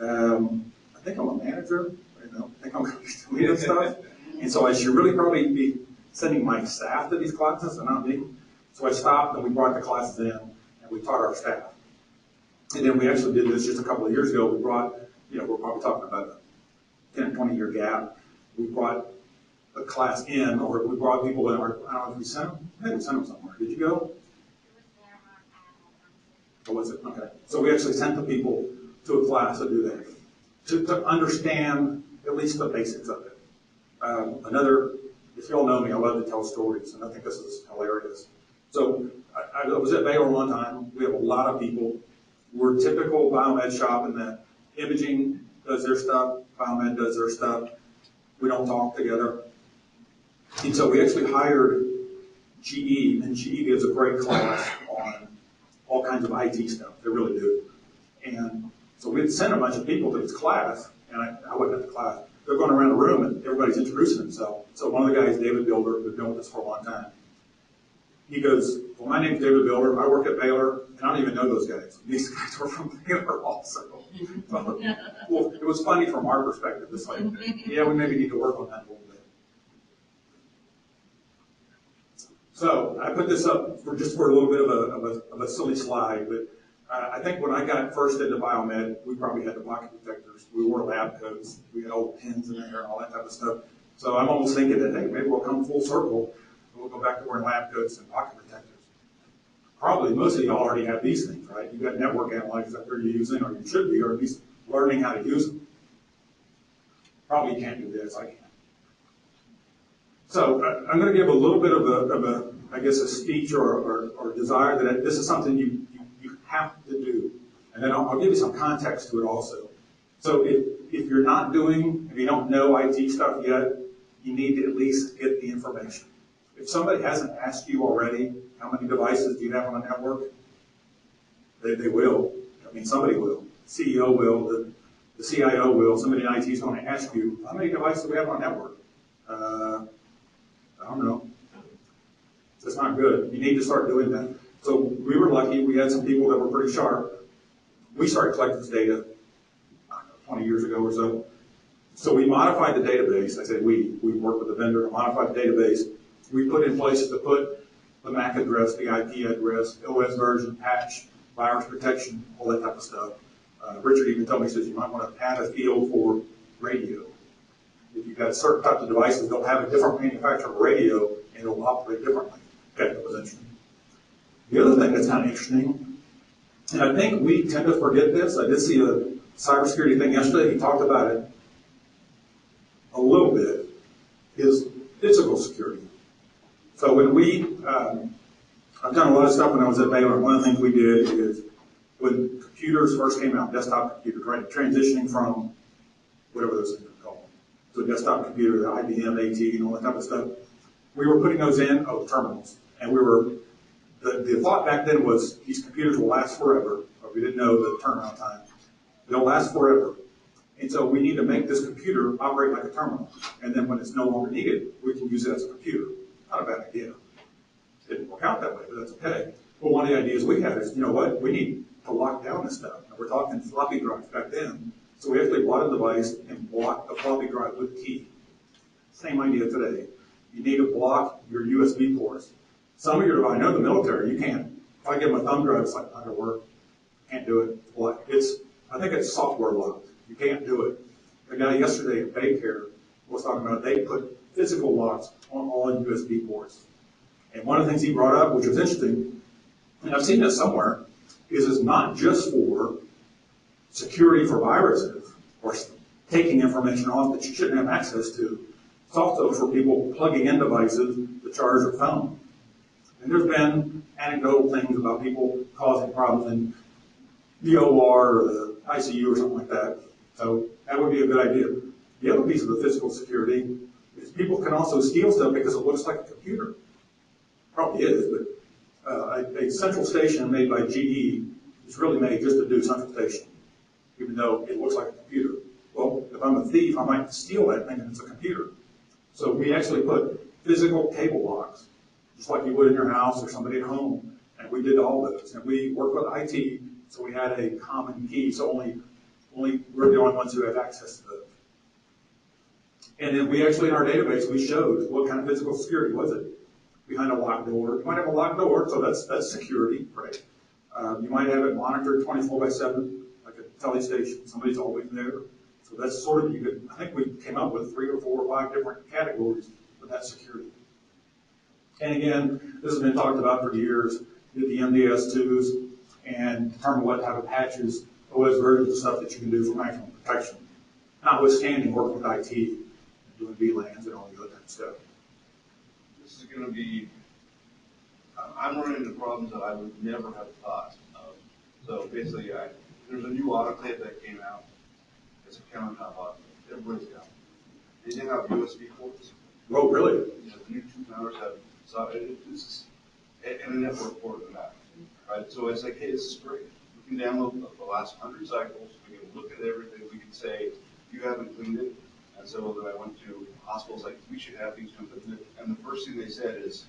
[SPEAKER 1] I think I'm a manager, I think I'm going to be doing this stuff. And so I should really probably be sending my staff to these classes and not me. So I stopped and we brought the classes in and we taught our staff. And then we actually did this just a couple of years ago. We brought, we're probably talking about a 10 or 20 year gap. We brought a class in, or we brought people in. I don't know if we sent them. I think we sent them somewhere. Did you go? Or was it? Okay. So we actually sent the people to a class to do that, to understand at least the basics of it. If you all know me, I love to tell stories, and I think this is hilarious. So I was at Baylor one time. We have a lot of people. We're a typical biomed shop in that imaging does their stuff, biomed does their stuff. We don't talk together. And so we actually hired GE, and GE gives a great class on all kinds of IT stuff. They really do. And so we had sent a bunch of people to this class, and I wasn't at the class. They're going around the room, and everybody's introducing themselves. So one of the guys, David Builder, who's been doing this for a long time, he goes, well, my name's David Builder. I work at Baylor, and I don't even know those guys. These guys were from Baylor also. Well, it was funny from our perspective. It's like, yeah, we maybe need to work on that a little bit. So I put this up for a little bit of a silly slide, but I think when I got first into biomed, we probably had the pocket protectors. We wore lab coats. We had old pins in there and all that type of stuff. So I'm almost thinking that, hey, maybe we'll come full circle and we'll go back to wearing lab coats and pocket protectors. Probably most of you already have these things, right? You've got network analyzers that you're using, or you should be, or at least learning how to use them. Probably you can't do this, I can. So I'm going to give a little bit of a speech or desire that this is something you have to do. And then I'll give you some context to it also. So if you're not doing, if you don't know IT stuff yet, you need to at least get the information. If somebody hasn't asked you already, how many devices do you have on a network? They will. I mean, somebody will. The CEO will, the CIO will. Somebody in IT is going to ask you, how many devices do we have on a network? I don't know. That's not good. You need to start doing that. So we were lucky. We had some people that were pretty sharp. We started collecting this data 20 years ago or so. So we modified the database. I said we worked with the vendor to modify the database. We put in places to put the MAC address, the IP address, OS version, patch, virus protection, all that type of stuff. Richard even told me, he says, you might want to add a field for radio. If you've got certain types of devices, they'll have a different manufacturer of radio, and it'll operate differently. Okay, that was interesting. The other thing that's kind of interesting, and I think we tend to forget this. I did see a cybersecurity thing yesterday. He talked about it a little bit, is physical security. So when I've done a lot of stuff when I was at Baylor. One of the things we did is when computers first came out, desktop computers, right, transitioning from whatever those things are called, so desktop computer, the IBM AT, and all that type of stuff, we were putting those in terminals. And the thought back then was these computers will last forever, but we didn't know the turnaround time. They'll last forever. And so we need to make this computer operate like a terminal. And then when it's no longer needed, we can use it as a computer. Not a bad idea. It didn't work out that way, but that's okay. But one of the ideas we had is, you know what, we need to lock down this stuff. Now, we're talking floppy drives back then. So we actually bought a device and blocked the floppy drive with a key. Same idea today. You need to block your USB ports. Some of your devices, I know the military, you can't. If I give them a thumb drive, it's like, not going to work. Can't do it. Well, I think it's software locked. You can't do it. The guy yesterday at Baycare was talking about they put physical locks on all USB ports. And one of the things he brought up, which was interesting, and I've seen this somewhere, is it's not just for security for viruses or taking information off that you shouldn't have access to. It's also for people plugging in devices to charge their phone. And there's been anecdotal things about people causing problems in the OR or the ICU or something like that. So that would be a good idea. The other piece of the physical security is people can also steal stuff because it looks like a computer. Probably is, but a central station made by GE is really made just to do central station, even though it looks like a computer. Well, if I'm a thief, I might steal that thing and it's a computer. So we actually put physical cable locks, just like you would in your house or somebody at home, and we did all those. And we worked with IT, so we had a common key, so only we're the only ones who have access to those. And then we actually, in our database, we showed what kind of physical security was it. Behind a locked door. You might have a locked door, so that's security, right? You might have it monitored 24/7, like a tele station. Somebody's always there. So that's sort of, I think we came up with 3 or 4 or 5 different categories for that security. And again, this has been talked about for years. Did the MDS2s and determine what type of patches, OS versions of stuff that you can do for maximum protection. Notwithstanding working with IT and doing VLANs and all the other type of stuff.
[SPEAKER 3] This is going to be, I'm running into problems that I would never have thought of. So basically, there's a new autoclave that came out. It's a countertop autoclave. Everybody's got it. They didn't have USB ports.
[SPEAKER 1] Oh, really?
[SPEAKER 3] You know, the new 2 counters have, so it's and a network port in that. Right? So it's like, hey, this is great. We can download the last 100 cycles. We can look at everything. We can say, you haven't cleaned it. And so then I went to hospitals like, we should have these. And the first thing they said is,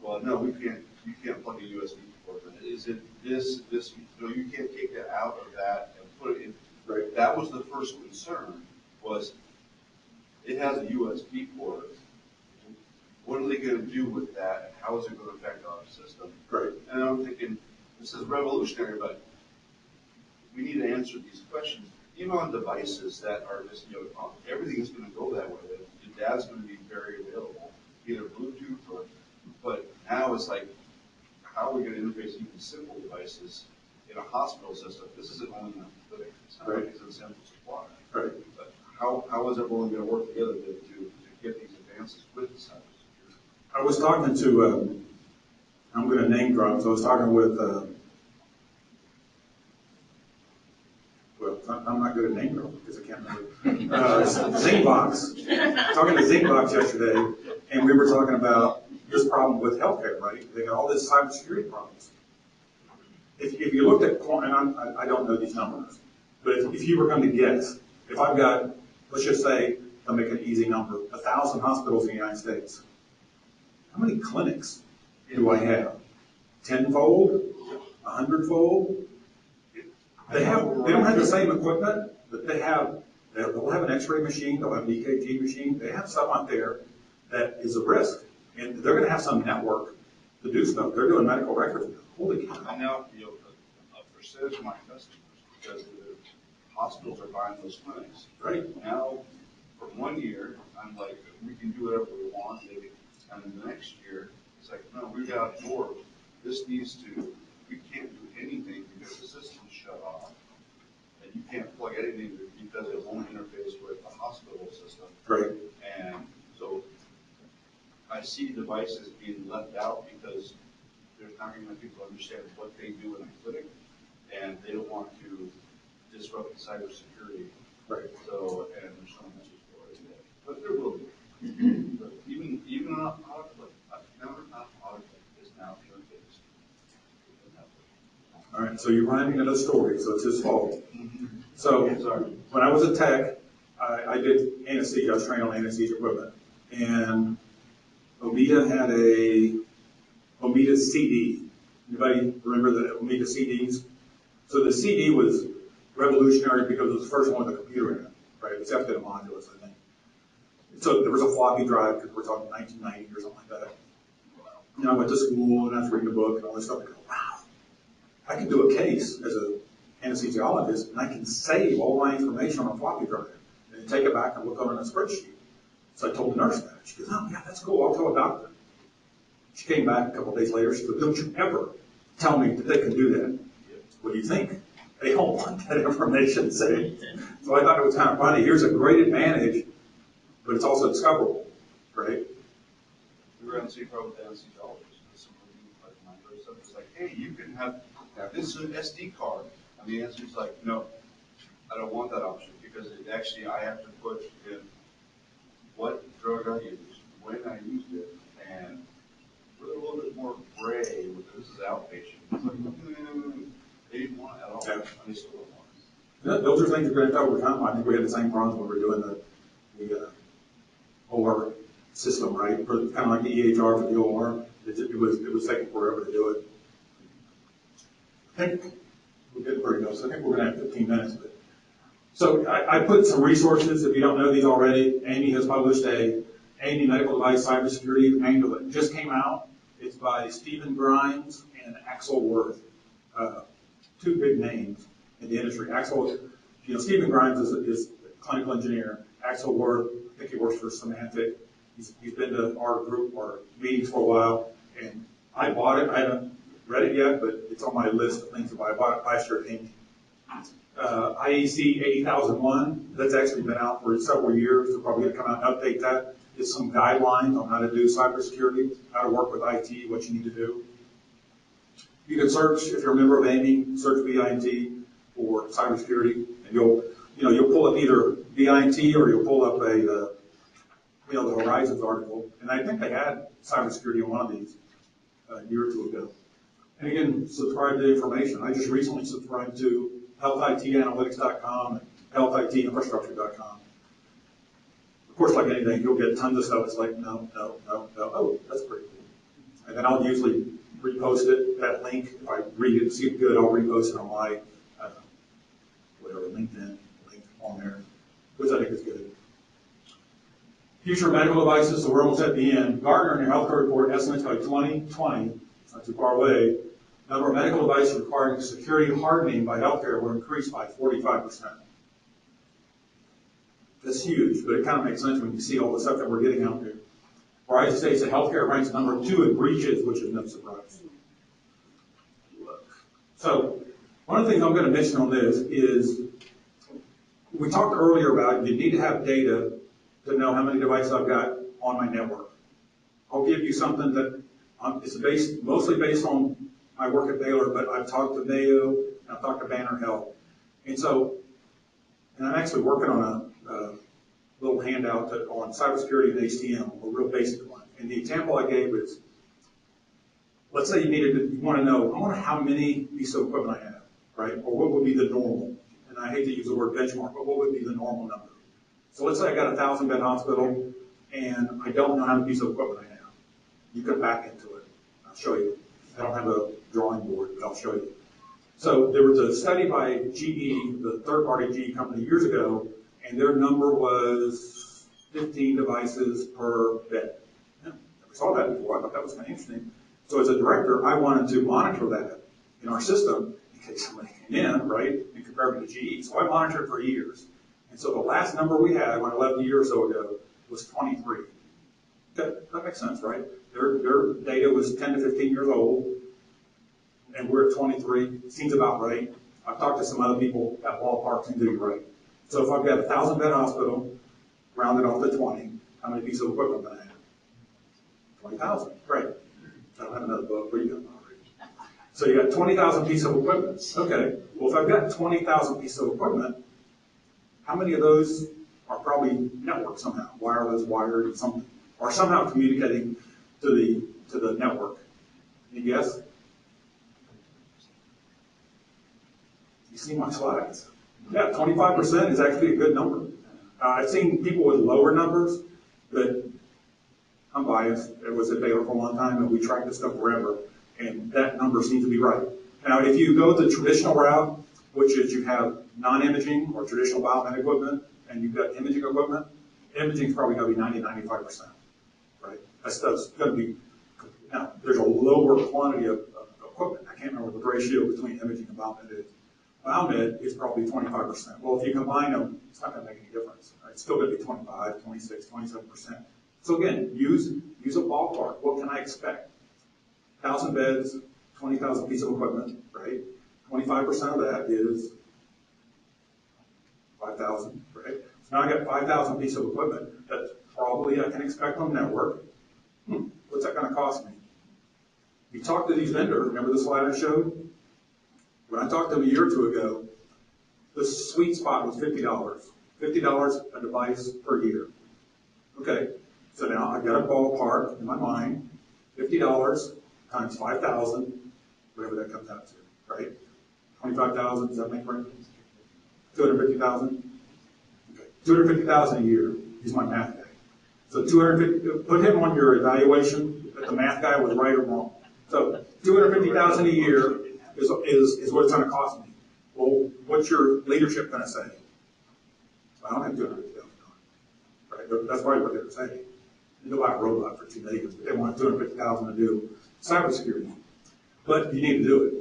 [SPEAKER 3] well, no, you can't plug a USB port in it. Is it this, no, you can't take that out of that and put it in. Right. That was the first concern, was it has a USB port. What are they going to do with that? And how is it going to affect our system?
[SPEAKER 1] Right.
[SPEAKER 3] And I'm thinking, this is revolutionary, but we need to answer these questions. Even on devices that are just, everything is going to go that way. The dad's going to be very available, either Bluetooth or, but now it's like, how are we going to interface even simple devices in a hospital system? This isn't only in a clinic. It's not like it's a simple supply. Right. But how is everyone going to work together to get these advances with the cybersecurity?
[SPEAKER 1] I was talking to, I'm going to name drop, so I was talking with, I'm not good at name dropping because I can't remember. Zingbox. Talking to Zingbox yesterday, and we were talking about this problem with healthcare, right? They got all this cybersecurity problems. If you looked at, and I don't know these numbers, but if you were going to guess, if I've got, let's just say, I'll make an easy number, 1,000 hospitals in the United States, how many clinics do I have? 10-fold? 100-fold? They don't have the same equipment, but they'll have an X-ray machine, they'll have an EKG machine, they have stuff out there that is a risk. And they're going to have some network to do stuff. They're doing medical records. Holy cow.
[SPEAKER 3] I know, a percentage of my customers, because the hospitals are buying those clinics.
[SPEAKER 1] Right.
[SPEAKER 3] Now, for 1 year, I'm like, we can do whatever we want, and then the next year, it's like, no, we've got a door. This needs to, we can't do anything because the system's shut off. And you can't plug anything because it won't interface with the hospital system.
[SPEAKER 1] Right.
[SPEAKER 3] And so I see devices being left out because there's not going to be people understand what they do in a clinic, and they don't want to disrupt the cybersecurity.
[SPEAKER 1] Right.
[SPEAKER 3] So, and there's so much for it today. But there will be. But even an autoclave, is now interfaced.
[SPEAKER 1] All right, so you're running into a story, so it's his fault. So when I was a tech, I did anesthesia. I was trained on anesthesia equipment. And Omeda had a Omeda CD. Anybody remember the Omeda CDs? So the CD was revolutionary because it was the first one with a computer in it, right? It was after the modulus, I think. So there was a floppy drive, because we're talking 1990 or something like that. And I went to school and I was reading a book and all this stuff. I go, wow, I can do a case as an anesthesiologist and I can save all my information on a floppy drive and then take it back and look on a spreadsheet. So I told the nurse that. She goes, oh, yeah, that's cool. I'll tell a doctor. She came back a couple of days later. She said, don't you ever tell me that they can do that. What do you think? They don't want that information saved. So I thought it was kind of funny. Here's a great advantage, but it's also discoverable, right?
[SPEAKER 3] We were on the problem with anesthesiologists. Like my stuff was like, hey, you can have this SD card. And the answer is like, no, I don't want that option because it actually I have to put in what drug I used, when I used it, and we're a little bit more gray with this is outpatient. It's like, they didn't want it at all.
[SPEAKER 1] Yeah.
[SPEAKER 3] And they still don't want it.
[SPEAKER 1] Those are things that are going to overcome. I think we had the same problems when we were doing the OR system, right? Kind of like the EHR for the OR. It was taking forever to do it. I think we're getting pretty close. I think we're going to have 15 minutes. But so I put some resources. If you don't know these already, Amy has published a Amy Medical Device Cybersecurity Manual that just came out. It's by Stephen Grimes and Axel Worth, two big names in the industry. Axel, Stephen Grimes is a clinical engineer. Axel Worth, I think he works for Symantec. He's been to our group or meetings for a while, and I bought it. I haven't read it yet, but it's on my list of things to buy. I bought it last year at Amy. IEC 8001, that's actually been out for several years. They're probably going to come out and update that. It's some guidelines on how to do cybersecurity, how to work with IT, what you need to do. You can search, if you're a member of Amy, search BINT for cybersecurity, and you'll pull up either BINT or you'll pull up the Horizons article. And I think they had cybersecurity on one of these a year or two ago. And again, subscribe to information. I just recently subscribed to healthitanalytics.com and healthitinfrastructure.com. Of course, like anything, you'll get tons of stuff. It's like, no. Oh, that's pretty cool. And then I'll usually repost it, that link. If I read it and see it good, I'll repost it on my, LinkedIn link on there, which I think is good. Future medical devices, so we're almost at the end. Gartner in their healthcare report estimates by 2020, it's not too far away, number of medical devices requiring security hardening by healthcare will increase by 45%. That's huge, but it kind of makes sense when you see all the stuff that we're getting out there. Verizon states that healthcare ranks number 2 in breaches, which is no surprise. So, one of the things I'm going to mention on this is, we talked earlier about you need to have data to know how many devices I've got on my network. I'll give you something that it's mostly based on my work at Baylor, but I've talked to Mayo, and I've talked to Banner Health. And I'm actually working on a little handout on cybersecurity and HTM, a real basic one. And the example I gave is, let's say you want to know, I wonder how many pieces of equipment I have, right? Or what would be the normal? And I hate to use the word benchmark, but what would be the normal number? So let's say I got a 1,000-bed hospital, and I don't know how many pieces of equipment I have. You can back into it. I'll show you. I don't have a drawing board, but I'll show you. So there was a study by GE, the third-party GE company, years ago, and their number was 15 devices per bed. Yeah, never saw that before. I thought that was kind of interesting. So as a director, I wanted to monitor that in our system in case somebody came in, right, and compare it to GE. So I monitored it for years. And so the last number we had when I left a year or so ago was 23. That makes sense, right? Their data was 10 to 15 years old, and we're at 23. Seems about right. I've talked to some other people at ballpark, seems to be right. So if I've got a 1,000-bed hospital, rounded off to 20, how many pieces of equipment do I have? 20,000. Great. I don't have another book, but you got already. So you got 20,000 pieces of equipment. Okay. Well, if I've got 20,000 pieces of equipment, how many of those are probably networked somehow, wireless, wired, something, or somehow communicating to the network? Any guess? You see my slides? Yeah, 25% is actually a good number. I've seen people with lower numbers, but I'm biased. I was at Baylor for a long time, and we tracked this stuff forever, and that number seems to be right. Now, if you go the traditional route, which is you have non-imaging or traditional biomed equipment, and you've got imaging equipment, imaging is probably going to be 90, 95%, right? That's going to be, now, there's a lower quantity of equipment. I can't remember what the ratio between imaging and biomed is. Biomed is probably 25%. Well, if you combine them, it's not going to make any difference. Right? It's still going to be 25, 26, 27%. So again, use a ballpark. What can I expect? 1,000 beds, 20,000 pieces of equipment, right? 25% of that is 5,000, right? So now I got 5,000 pieces of equipment that probably I can expect on network. What's that going to cost me? You talk to these vendors, remember the slide I showed? When I talked to them a year or two ago, the sweet spot was $50. $50 a device per year. Okay, so now I've got a ballpark in my mind, $50 times 5,000, whatever that comes out to, right? 25,000, does that make right? 250,000? Okay, 250,000 a year. He's my math guy. So 250, put him on your evaluation that the math guy was right or wrong. So 250,000 a year is what it's going to cost me. Well, what's your leadership going to say? I don't have 250,000. Right? That's probably what they're saying. You can buy a robot for $2 million, but they want 250,000 to do cybersecurity. But you need to do it.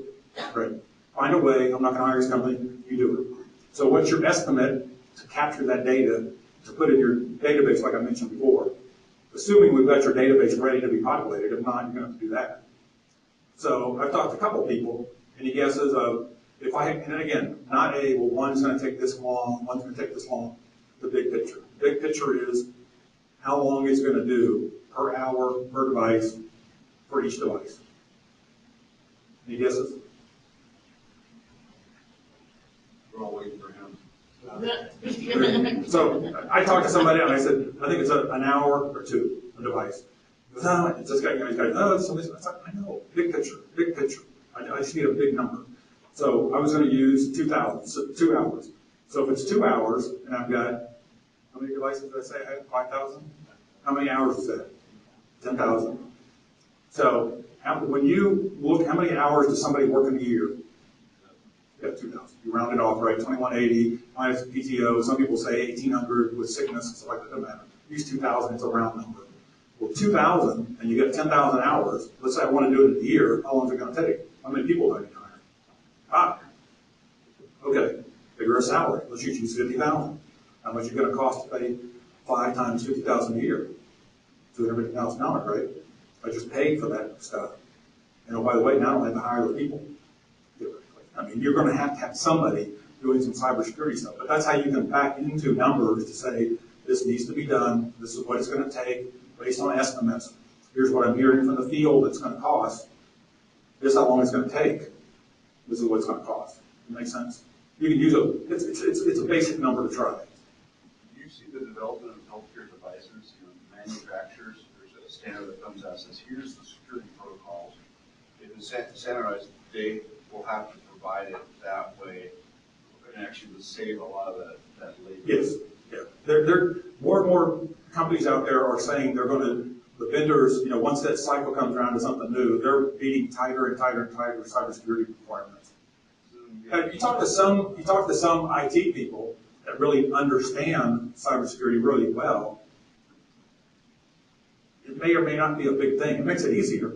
[SPEAKER 1] Right? Find a way. I'm not going to hire this company. You do it. So what's your estimate to capture that data to put in your database, like I mentioned before? Assuming we've got your database ready to be populated. If not, you're going to have to do that. So I've talked to a couple of people. Any guesses of if I, and again, not well, one's going to take this long, one's going to take this long. The big picture. The big picture is how long it's going to do per hour, per device, for each device. Any guesses?
[SPEAKER 3] We're all waiting for him.
[SPEAKER 1] So I talked to somebody and I said, I think it's an hour or two a device. He goes, no, it's this guy, it's somebody. I know, big picture, big picture. I just need a big number. So I was going to use 2,000, so 2 hours. So if it's 2 hours and I've got, how many devices did I say I had? 5,000? How many hours is that? 10,000. So when you look, how many hours does somebody work in a year? You got 2,000. You round it off, right? 2,180 minus PTO. Some people say 1,800 with sickness and stuff like that. Doesn't matter. Use 2,000. It's a round number. Well, 2,000, and you get 10,000 hours. Let's say I want to do it in a year. How long is it going to take? How many people do I need to hire? 5. Okay. Figure a salary. Let's use 50,000. How much is it going to cost to pay 5 times 50,000 a year? $250,000, right? I just paid for that stuff. And oh, by the way, now I don't have to hire the people. I mean, you're going to have somebody doing some cybersecurity stuff, but that's how you can back into numbers to say, this needs to be done, this is what it's going to take, based on estimates. Here's what I'm hearing from the field it's going to cost. This is how long it's going to take. This is what it's going to cost. Does that make sense? You can use it's a basic number to try.
[SPEAKER 3] Do you see the development of healthcare devices? You know, manufacturers, there's a standard that comes out and says, here's the security protocols. If it's standardized, they will have to provide it that way, and actually would save a lot of that labor.
[SPEAKER 1] Yes, yeah. There more and more companies out there are saying they're going to, the vendors, you know, once that cycle comes around to something new, they're beating tighter and tighter and tighter cybersecurity requirements. You talk to some IT people that really understand cybersecurity really well. It may or may not be a big thing. It makes it easier,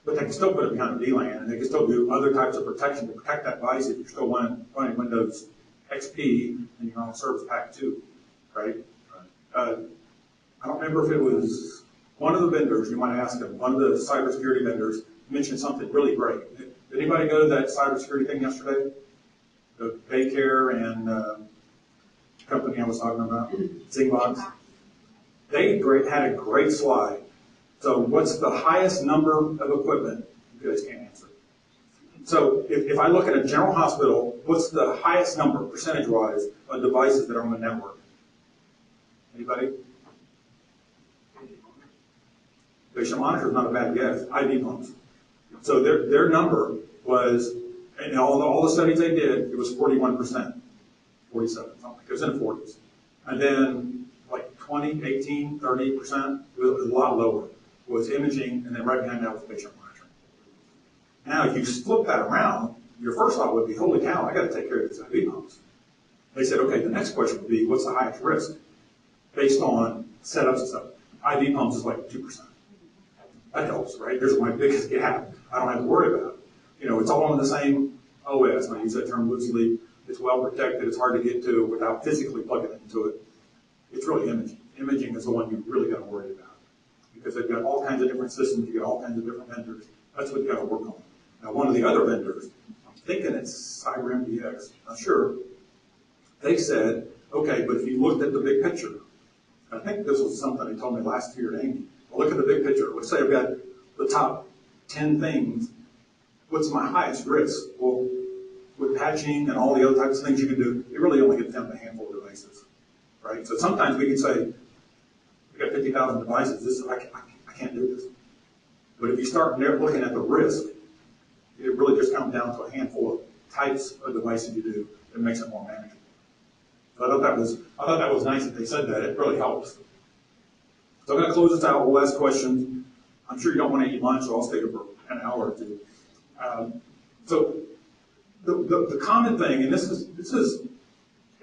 [SPEAKER 1] but they can still put it behind a VLAN, and they can still do other types of protection to protect that device if you're still running Windows XP and you're on Service Pack 2, right? I don't remember if it was one of the vendors, you might ask them, one of the cybersecurity vendors mentioned something really great. Did anybody go to that cybersecurity thing yesterday? The daycare and company I was talking about, Zingbox. They had a great slide. So what's the highest number of equipment? You guys can't answer. So if I look at a general hospital, what's the highest number, percentage-wise, of devices that are on the network? Anybody? Patient monitor is not a bad guess. IV pumps. So their number was, in all the studies they did, it was 41%, 47, something. It was in the 40s. And then like 20, 18, 30%, it was a lot lower, was imaging, and then right behind that was patient monitoring. Now, if you flip that around, your first thought would be, holy cow, I got to take care of these IV pumps. They said, okay, the next question would be, what's the highest risk? Based on setups and stuff. IV pumps is like 2%. That helps, right? There's my biggest gap. I don't have to worry about it. You know, it's all on the same OS. I use that term loosely. It's well protected. It's hard to get to without physically plugging into it. It's really imaging. Imaging is the one you really got to worry about because they've got all kinds of different systems. You get all kinds of different vendors. That's what you got to work on. Now, one of the other vendors, I'm thinking it's CyberMDX, not sure, they said, okay, but if you looked at the big picture, I think this was something they told me last year at Amy. Well, look at the big picture. Let's say I've got the top 10 things. What's my highest risk? Well, with patching and all the other types of things you can do, you really only get down to a handful of devices, right? So sometimes we can say, we got 50,000 devices. I can't do this. But if you start looking at the risk, it really just comes down to a handful of types of devices you do that makes it more manageable. So I thought that was nice that they said that. It really helps. So I'm going to close this out. We'll ask questions. I'm sure you don't want to eat lunch, so I'll stay here for an hour or two. So the common thing, and this is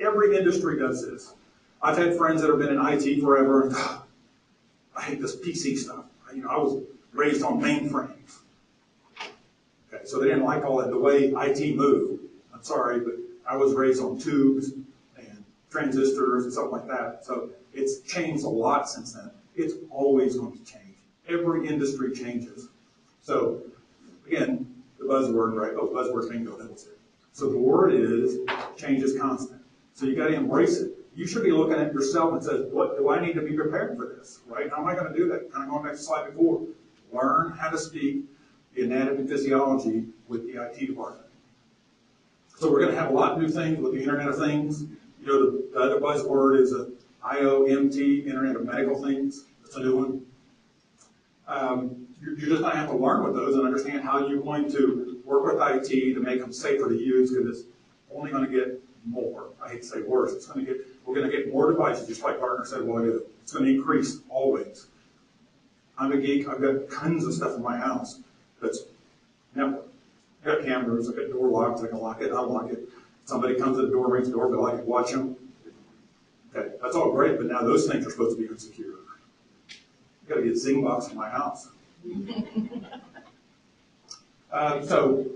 [SPEAKER 1] every industry does this. I've had friends that have been in IT forever, and I hate this PC stuff. I was raised on mainframes. Okay, so they didn't like all that, the way IT moved. I'm sorry, but I was raised on tubes and transistors and stuff like that. So it's changed a lot since then. It's always going to change. Every industry changes. So again, the buzzword, right? Oh, buzzword bingo, that was it. So the word is change is constant. So you got to embrace it. You should be looking at yourself and say, what do I need to be prepared for this, right? How am I going to do that? Kind of going back to the slide before. Learn how to speak the anatomy and physiology with the IT department. So we're going to have a lot of new things with the Internet of Things. The other buzzword is IoMT, Internet of Medical Things. That's a new one. You're just going to have to learn with those and understand how you're going to work with IT to make them safer to use, because it's only going to get more. I hate to say worse. We're going to get more devices, just like Gardner said a while ago. It's going to increase always. I'm a geek. I've got tons of stuff in my house that's network. I've got cameras. I've got door locks. I can lock it, unlock it. Somebody comes to the door, rings the doorbell. I can watch them. Okay, that's all great, but now those things are supposed to be unsecure. I've got to get Zingbox in my house. So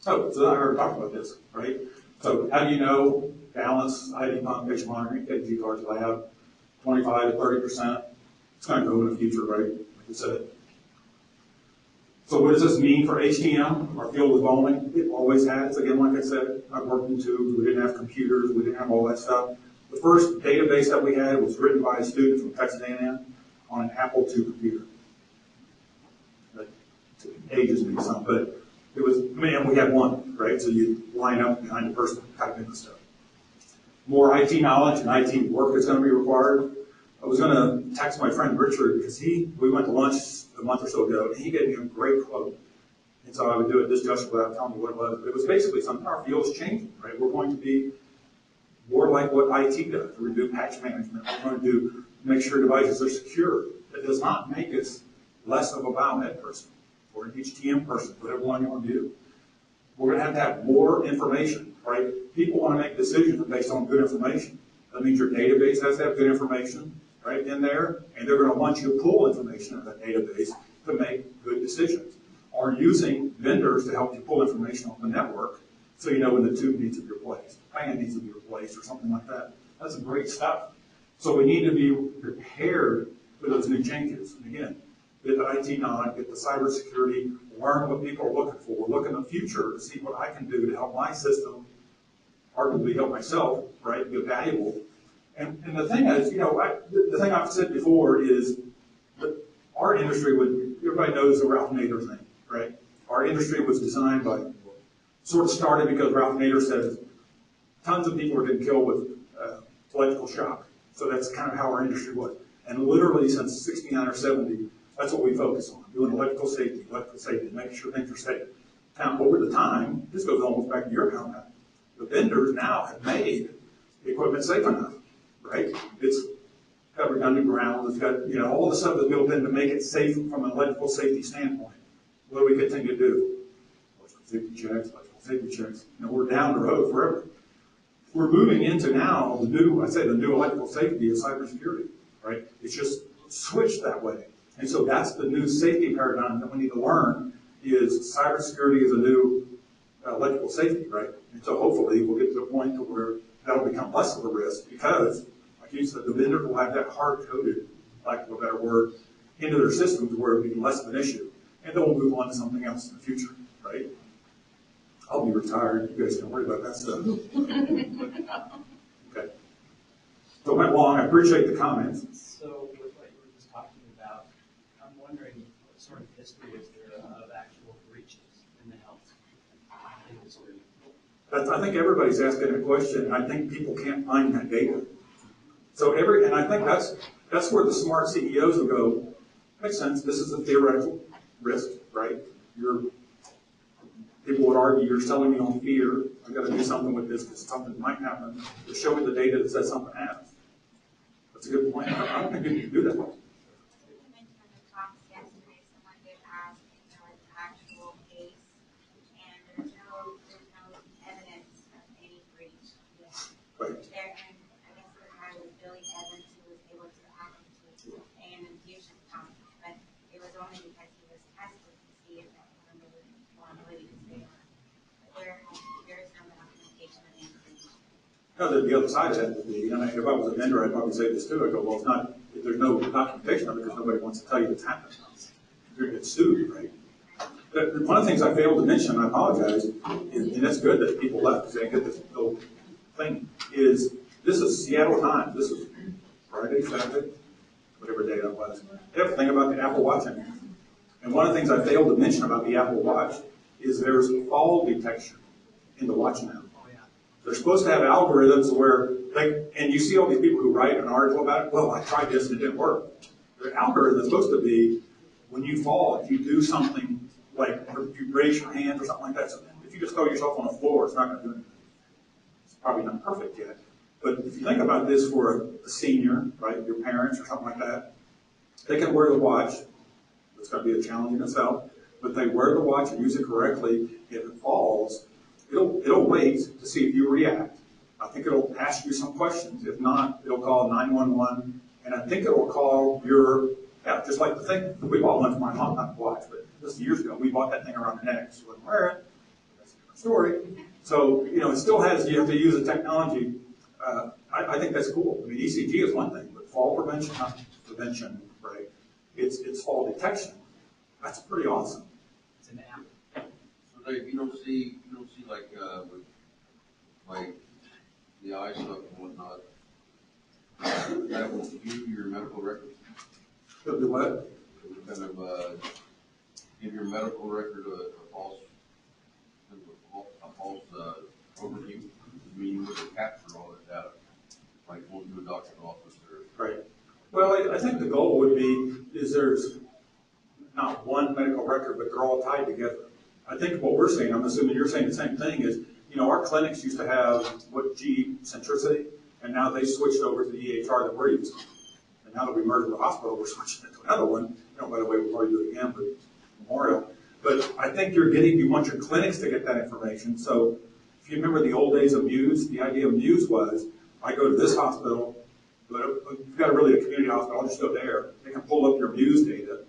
[SPEAKER 1] I already talked about this, right? So how do you know balance, IV pump, patient monitoring, KG cards, lab, 25 to 30%? It's going to go in the future, right? Like I said. So what does this mean for HTM? Our field is evolving. It always has. Again, like I said, I've worked in tubes. We didn't have computers. We didn't have all that stuff. The first database that we had was written by a student from Texas A&M on an Apple II computer. That ages me some, but it was, and we had one, right? So you line up behind the person, type in the stuff. More IT knowledge and IT work is going to be required. I was going to text my friend Richard because we went to lunch a month or so ago, and he gave me a great quote. And so I would do it this just without telling you what it was. But it was basically something, our field is changing, right? We're going to be more like what IT does. We're going to do patch management. We're going to make sure devices are secure. That does not make us less of a biomed person or an HTM person, whatever one you want to do. We're going to have more information, right? People want to make decisions based on good information. That means your database has to have good information, right, in there, and they're going to want you to pull information out of that database to make good decisions. Or using vendors to help you pull information off the network so you know when the tube needs to be replaced, fan needs to be replaced, or something like that. That's great stuff. So we need to be prepared for those new changes. And again, get the IT knowledge, get the cybersecurity, learn what people are looking for, look in the future to see what I can do to help my system, arguably help myself, right, be valuable. And the thing is, the thing I've said before is that our industry everybody knows the Ralph Nader thing, right? Our industry was designed sort of started because Ralph Nader said tons of people were getting killed with electrical shock. So that's kind of how our industry was. And literally since 69 or 70, that's what we focus on, doing electrical safety, making sure things are safe. Now, over the time, this goes almost back to your comment, the vendors now have made the equipment safe enough, right? It's covered underground, it's got, all the stuff that's built in to make it safe from an electrical safety standpoint. What do we continue to do? Electrical safety checks, we're down the road forever. We're moving into now the new electrical safety is cybersecurity, right? It's just switched that way. And so that's the new safety paradigm that we need to learn is cybersecurity is a new electrical safety, right? And so hopefully we'll get to the point to where that'll become less of a risk because, like you said, the vendor will have that hard-coded, lack of a better word, into their systems where it'll be less of an issue. and then we'll move on to something else in the future, right? I'll be retired. You guys can worry about that stuff. Okay. So it went long. I appreciate the comments.
[SPEAKER 4] So with what you were just talking about, I'm wondering what sort of history is there of actual breaches in the health industry?
[SPEAKER 1] I think everybody's asking a question. I think people can't find that data. So and I think that's where the smart CEOs will go, makes sense. This is a theoretical risk, right? People would argue you're selling me on fear. I've got to do something with this because something might happen. Just show me the data that says something happens. That's a good point. I don't think you can do that.
[SPEAKER 5] You mentioned in the talks yesterday, someone did ask, an actual case, and there's no evidence of any breach yet.
[SPEAKER 1] Right.
[SPEAKER 5] And I guess the guy was Billy Evans, who was able to actually pay an infusion pump, but it was only because he was tested to see if that vulnerability was there. But there is no documentation of any breach.
[SPEAKER 1] No, the other side of that would be, and if I was a vendor, I'd probably say this too. I'd go, well, it's not, if there's no documentation of it because nobody wants to tell you what's happening. You're going to get sued, right? But one of the things I failed to mention, I apologize, and it's good that people left because they didn't get this little thing, is this is Seattle Times. This is Friday, Saturday, whatever day that was. They have a thing about the Apple Watch in it. And one of the things I failed to mention about the Apple Watch is there's fall detection in the watch now. They're supposed to have algorithms where, and you see all these people who write an article about it, well, I tried this and it didn't work. The algorithm is supposed to be, when you fall, if you do something like, if you raise your hand or something like that, so if you just throw yourself on the floor, it's not going to do anything. It's probably not perfect yet. But if you think about this for a senior, right, your parents or something like that, they can wear the watch. It's going to be a challenge in itself. But they wear the watch and use it correctly. If it falls, it'll wait to see if you react. I think it'll ask you some questions. If not, it'll call 911, and I think it'll call just like the thing, we bought one for my mom, not the watch, but this years ago, we bought that thing around her neck. She wouldn't wear it. That's a different story. So, it still has, you have to use the technology. I think that's cool. I mean, ECG is one thing, but fall prevention, right? It's fall detection. That's pretty awesome.
[SPEAKER 4] It's an app.
[SPEAKER 6] So Dave, you don't see with like the eye stuff and whatnot, that will view your medical records.
[SPEAKER 1] It'll do what?
[SPEAKER 6] It would kind of give your medical record a false overview. I mean, you would capture all that data, like going to a doctor's office or.
[SPEAKER 1] Right. Well, I think the goal would be is there's not one medical record, but they're all tied together. I think what we're saying, I'm assuming you're saying the same thing, is, our clinics used to have GE centricity, and now they switched over to the EHR that we're using. And now that we merged with the hospital, we're switching it to another one. By the way, we'll probably do it again with Memorial. But I think you want your clinics to get that information. So if you remember the old days of Muse, the idea of Muse was, I go to this hospital, but if you've got a community hospital, I'll just go there. They can pull up your Muse data,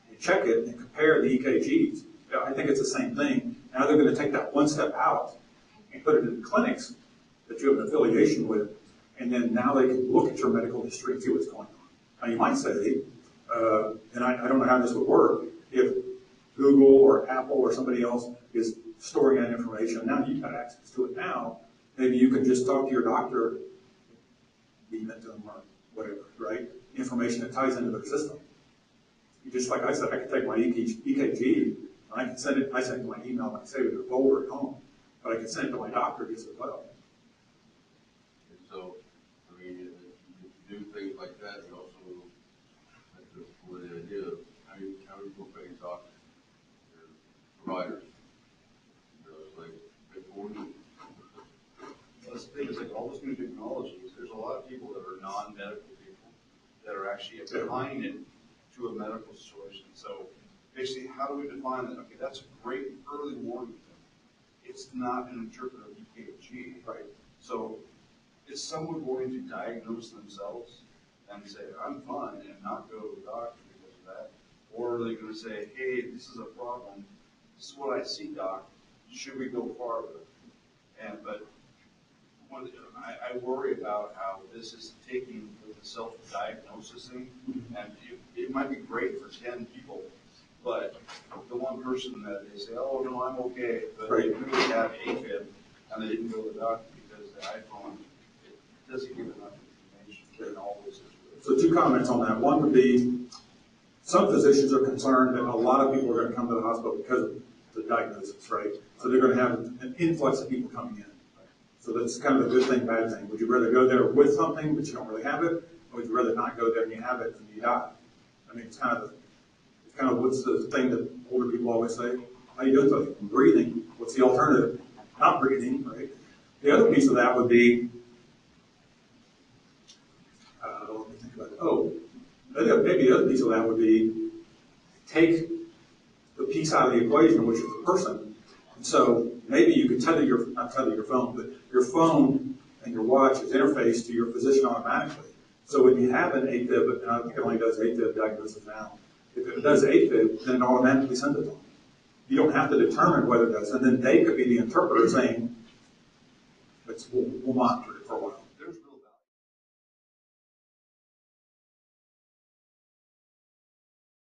[SPEAKER 1] and check it, and compare the EKGs. I think it's the same thing. Now they're going to take that one step out and put it in clinics that you have an affiliation with, and then now they can look at your medical history and see what's going on. Now you might say, and I don't know how this would work, if Google or Apple or somebody else is storing that information, now you've got access to it now, maybe you can just talk to your doctor, beam it to them or whatever, right? Information that ties into their system. Just like I said, I can take my EKG, and I can send it to my email, I can save it in a folder at home, but I can send it to my doctor just as well.
[SPEAKER 6] And so, I mean, if you do things like that, you also have to explore the idea of how you go pay doctors, your providers. It's like before you.
[SPEAKER 3] That's the thing, is like all this new technologies, there's a lot of people that are non-medical people that are actually applying it to a medical situation. So basically, how do we define that? Okay, that's a great early warning thing. It's not an interpreter of EKG.
[SPEAKER 1] Right.
[SPEAKER 3] So is someone going to diagnose themselves and say, I'm fine, and not go to the doctor because of that? Or are they going to say, hey, this is a problem. This is what I see, doc. Should we go farther? But I worry about how this is taking the self-diagnosis thing, and it might be great for 10 people, But the one person that they say, oh, no, I'm okay, but
[SPEAKER 1] Right.
[SPEAKER 3] they really have AFib, and they didn't go to the doctor because the iPhone, it doesn't give enough information in all those situations.
[SPEAKER 1] So two comments on that. One would be, some physicians are concerned that a lot of people are going to come to the hospital because of the diagnosis, right? So they're going to have an influx of people coming in. So that's kind of a good thing, bad thing. Would you rather go there with something but you don't really have it, or would you rather not go there and you have it and you die? I mean, it's kind of what's the thing that older people always say? How you doing today? I'm breathing. What's the alternative? Not breathing, right? The other piece of that would be, let me think about it. Oh, maybe the other piece of that would be take the piece out of the equation, which is the person. And so maybe you could not tether your phone, but your phone and your watch is interfaced to your physician automatically. So when you have an AFib, and I think it only does AFib diagnosis now, if it does AFib, then it automatically sends it to them. You don't have to determine whether it does, and then they could be the interpreter saying, we'll monitor it for a while.